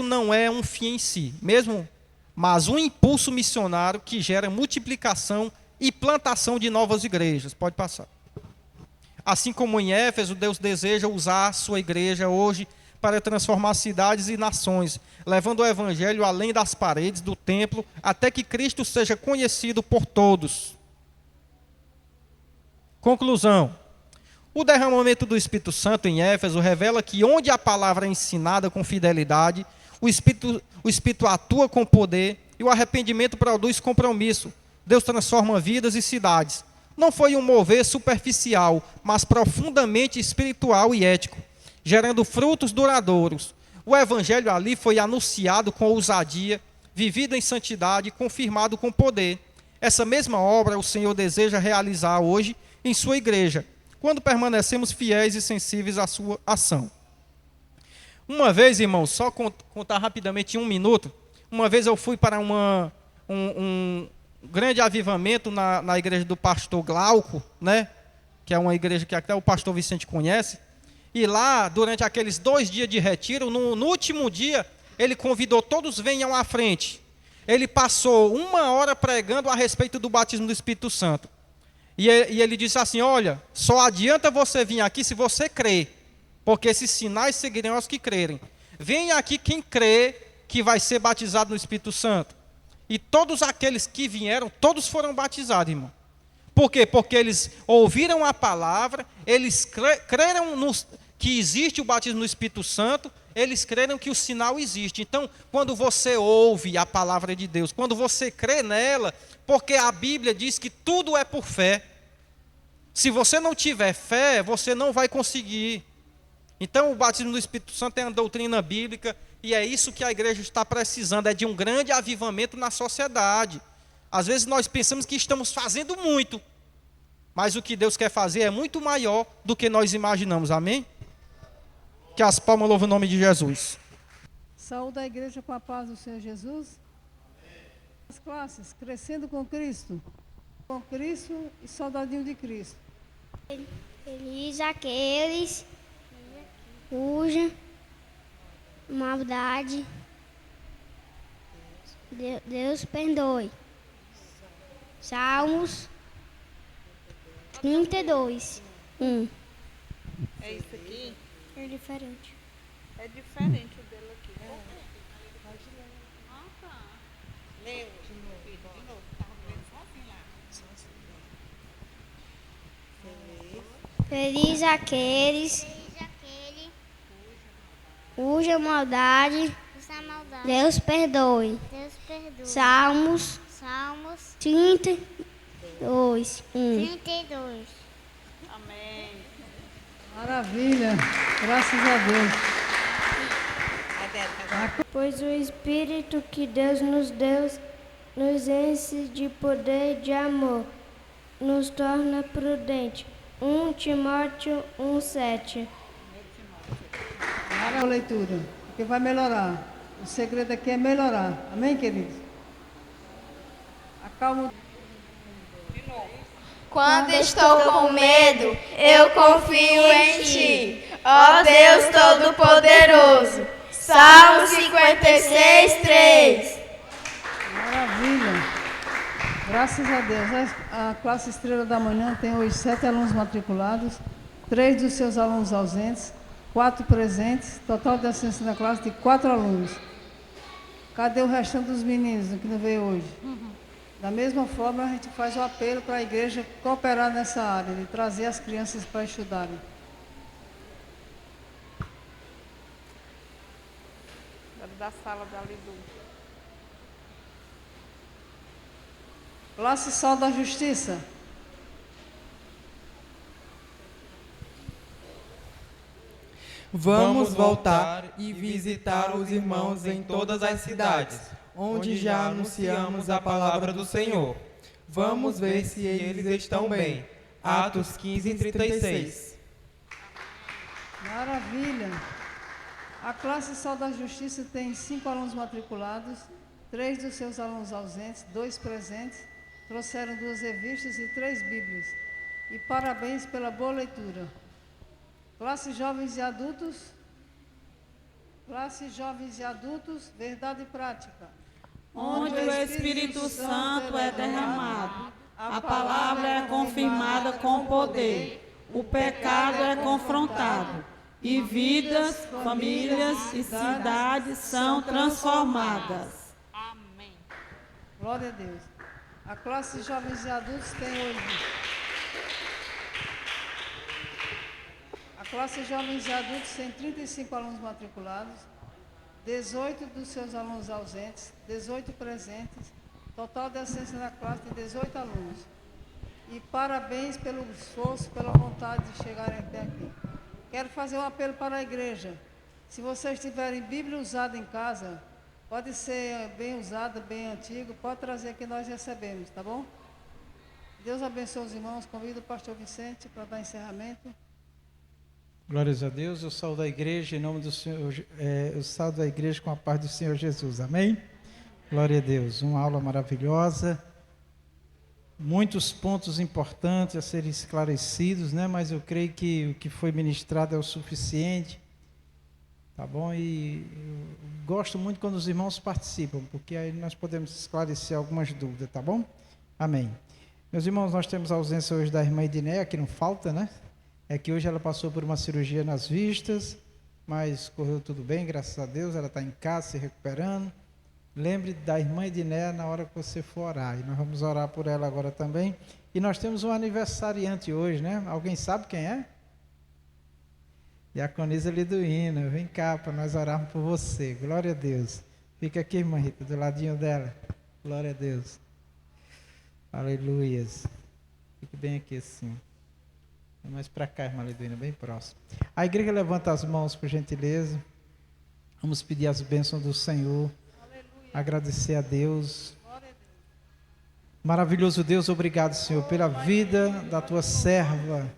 não é um fim em si, mesmo, mas um impulso missionário que gera multiplicação e plantação de novas igrejas. Pode passar. Assim como em Éfeso, Deus deseja usar a sua igreja hoje para transformar cidades e nações, levando o evangelho além das paredes do templo, até que Cristo seja conhecido por todos. Conclusão. O derramamento do Espírito Santo em Éfeso revela que onde a palavra é ensinada com fidelidade, o Espírito atua com poder e o arrependimento produz compromisso. Deus transforma vidas e cidades. Não foi um mover superficial, mas profundamente espiritual e ético, gerando frutos duradouros. O evangelho ali foi anunciado com ousadia, vivido em santidade e confirmado com poder. Essa mesma obra o Senhor deseja realizar hoje em sua igreja, quando permanecemos fiéis e sensíveis à sua ação. Uma vez, irmãos, só contar rapidamente em 1 minuto, uma vez eu fui para um grande avivamento na igreja do pastor Glauco, né? Que é uma igreja que até o pastor Vicente conhece, e lá, durante aqueles 2 dias de retiro, no último dia, ele convidou todos, venham à frente. Ele passou 1 hora pregando a respeito do batismo do Espírito Santo. E ele disse assim, olha, só adianta você vir aqui se você crê, porque esses sinais seguirão aos que crerem. Venha aqui quem crê que vai ser batizado no Espírito Santo. E todos aqueles que vieram, todos foram batizados, irmão. Por quê? Porque eles ouviram a palavra, eles creram que existe o batismo no Espírito Santo, eles creram que o sinal existe. Então, quando você ouve a palavra de Deus, quando você crê nela, porque a Bíblia diz que tudo é por fé. Se você não tiver fé, você não vai conseguir. Então, o batismo do Espírito Santo é uma doutrina bíblica, e é isso que a igreja está precisando, é de um grande avivamento na sociedade. Às vezes nós pensamos que estamos fazendo muito, mas o que Deus quer fazer é muito maior do que nós imaginamos, amém? Que as palmas louvem o nome de Jesus. Saúde a igreja com a paz do Senhor Jesus. As classes, crescendo com Cristo e soldadinho de Cristo. Feliz aqueles cuja maldade Deus perdoe. Salmos 32, 1. É isso aqui? É diferente. É diferente o dele aqui. Ah, tá. Leu de novo. Estava lendo sozinho lá. Feliz aqueles cuja maldade Deus perdoe. Salmos 32, 1. Amém. Maravilha, graças a Deus. Pois o Espírito que Deus nos deu nos enche de poder e de amor, nos torna prudente. 1 Timóteo 1:7. Para a leitura, porque vai melhorar. O segredo aqui é melhorar. Amém, queridos? Acalma. Quando estou com medo, eu confio em Ti, ó Deus Todo-Poderoso. Salmo 56, 3. Maravilha. Graças a Deus. A classe Estrela da Manhã tem hoje 7 alunos matriculados, 3 dos seus alunos ausentes, 4 presentes, total de assistência na classe de 4 alunos. Cadê o restante dos meninos que não veio hoje? Da mesma forma, a gente faz o apelo para a igreja cooperar nessa área, de trazer as crianças para estudarem. Da sala da Lidu. Classe Sol da Justiça. Vamos voltar e visitar os irmãos em todas as cidades, onde já anunciamos a palavra do Senhor. Vamos ver se eles estão bem. Atos 15:36. Maravilha. A classe Sol da Justiça tem 5 alunos matriculados, 3 dos seus alunos ausentes, 2 presentes, trouxeram 2 revistas e 3 bíblias. E parabéns pela boa leitura. Classe Jovens e Adultos, Verdade e Prática. Onde o Espírito Santo é derramado, a palavra é confirmada com poder, o pecado é confrontado, e vidas, famílias e cidades são transformadas. Amém. Glória a Deus. A classe Jovens e Adultos tem hoje. A classe Jovens e Adultos tem 35 alunos matriculados, 18 dos seus alunos ausentes, 18 presentes, total de assistência na classe de 18 alunos. E parabéns pelo esforço, pela vontade de chegarem até aqui. Quero fazer um apelo para a igreja. Se vocês tiverem Bíblia usada em casa, pode ser bem usada, bem antiga, pode trazer que nós recebemos, tá bom? Deus abençoe os irmãos. Convido o pastor Vicente para dar encerramento. Glórias a Deus. Eu saúdo a igreja em nome do Senhor, eu saúdo a igreja com a paz do Senhor Jesus. Amém? Glória a Deus. Uma aula maravilhosa. Muitos pontos importantes a serem esclarecidos, né? Mas eu creio que o que foi ministrado é o suficiente. Tá bom? E eu gosto muito quando os irmãos participam, porque aí nós podemos esclarecer algumas dúvidas, tá bom? Amém. Meus irmãos, nós temos a ausência hoje da irmã Edneia, que não falta, né? É que hoje ela passou por uma cirurgia nas vistas, mas correu tudo bem, graças a Deus. Ela está em casa se recuperando. Lembre da irmã Edneia na hora que você for orar. E nós vamos orar por ela agora também. E nós temos um aniversariante hoje, né? Alguém sabe quem é? Diaconisa Liduína. Vem cá para nós orarmos por você. Glória a Deus. Fica aqui, irmã Rita, do ladinho dela. Glória a Deus. Aleluias. Fique bem aqui assim. Mais para cá, irmã Liduína, bem próximo. A igreja levanta as mãos, por gentileza. Vamos pedir as bênçãos do Senhor. Agradecer a Deus. Maravilhoso Deus, obrigado, Senhor, pela vida da tua serva.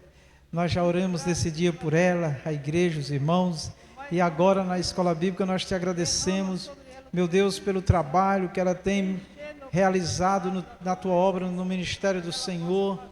Nós já oramos nesse dia por ela, a igreja, os irmãos, e agora na escola bíblica nós te agradecemos, meu Deus, pelo trabalho que ela tem realizado na tua obra, no ministério do Senhor,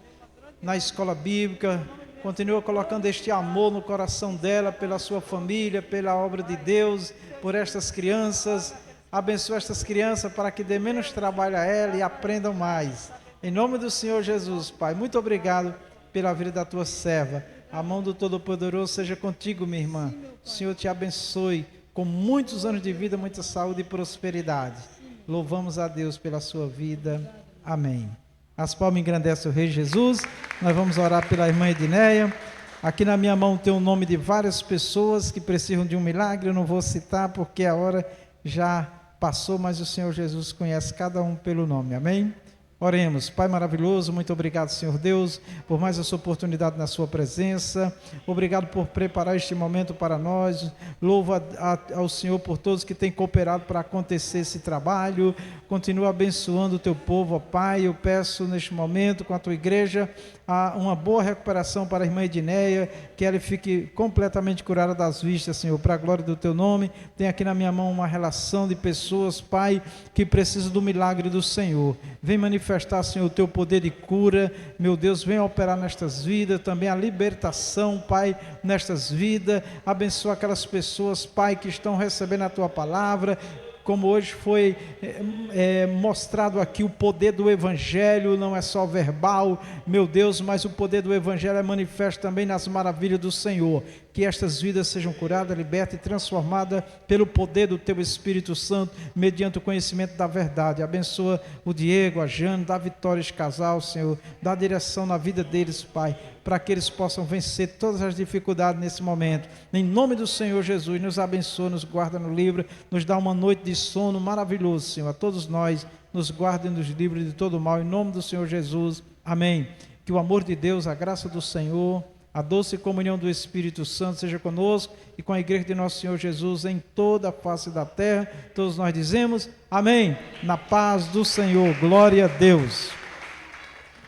na escola bíblica. Continua colocando este amor no coração dela, pela sua família, pela obra de Deus, por estas crianças. Abençoa estas crianças para que dê menos trabalho a ela e aprendam mais. Em nome do Senhor Jesus, Pai, muito obrigado pela vida da tua serva. A mão do Todo-Poderoso seja contigo, minha irmã. O Senhor te abençoe com muitos anos de vida, muita saúde e prosperidade. Louvamos a Deus pela sua vida. Amém. As palmas engrandecem o Rei Jesus. Nós vamos orar pela irmã Edneia. Aqui na minha mão tem o nome de várias pessoas que precisam de um milagre. Eu não vou citar porque a hora já passou, mas o Senhor Jesus conhece cada um pelo nome. Amém? Oremos. Pai maravilhoso, muito obrigado, Senhor Deus, por mais essa oportunidade na sua presença. Obrigado por preparar este momento para nós. Louvo ao Senhor por todos que têm cooperado para acontecer esse trabalho. Continua abençoando o teu povo, ó Pai. Eu peço neste momento, com a tua igreja, uma boa recuperação para a irmã Edneia, que ela fique completamente curada das vistas, Senhor, para a glória do teu nome. Tem aqui na minha mão uma relação de pessoas, Pai, que precisam do milagre do Senhor. Vem manifestar, Senhor, o teu poder de cura, meu Deus, vem operar nestas vidas, também a libertação, Pai, nestas vidas. Abençoa aquelas pessoas, Pai, que estão recebendo a tua palavra, como hoje foi mostrado aqui, o poder do Evangelho não é só verbal, meu Deus, mas o poder do Evangelho é manifesto também nas maravilhas do Senhor. Que estas vidas sejam curadas, libertas e transformadas pelo poder do Teu Espírito Santo, mediante o conhecimento da verdade. Abençoa o Diego, a Jane, dá vitória a este casal, Senhor, dá direção na vida deles, Pai, para que eles possam vencer todas as dificuldades nesse momento. Em nome do Senhor Jesus, nos abençoa, nos guarda no livro, nos dá uma noite de sono maravilhoso, Senhor. A todos nós, nos guarda e nos livre de todo mal, em nome do Senhor Jesus. Amém. Que o amor de Deus, a graça do Senhor, A doce comunhão do Espírito Santo seja conosco e com a igreja de nosso Senhor Jesus em toda a face da terra. Todos nós dizemos amém. Na paz do Senhor. Glória a Deus.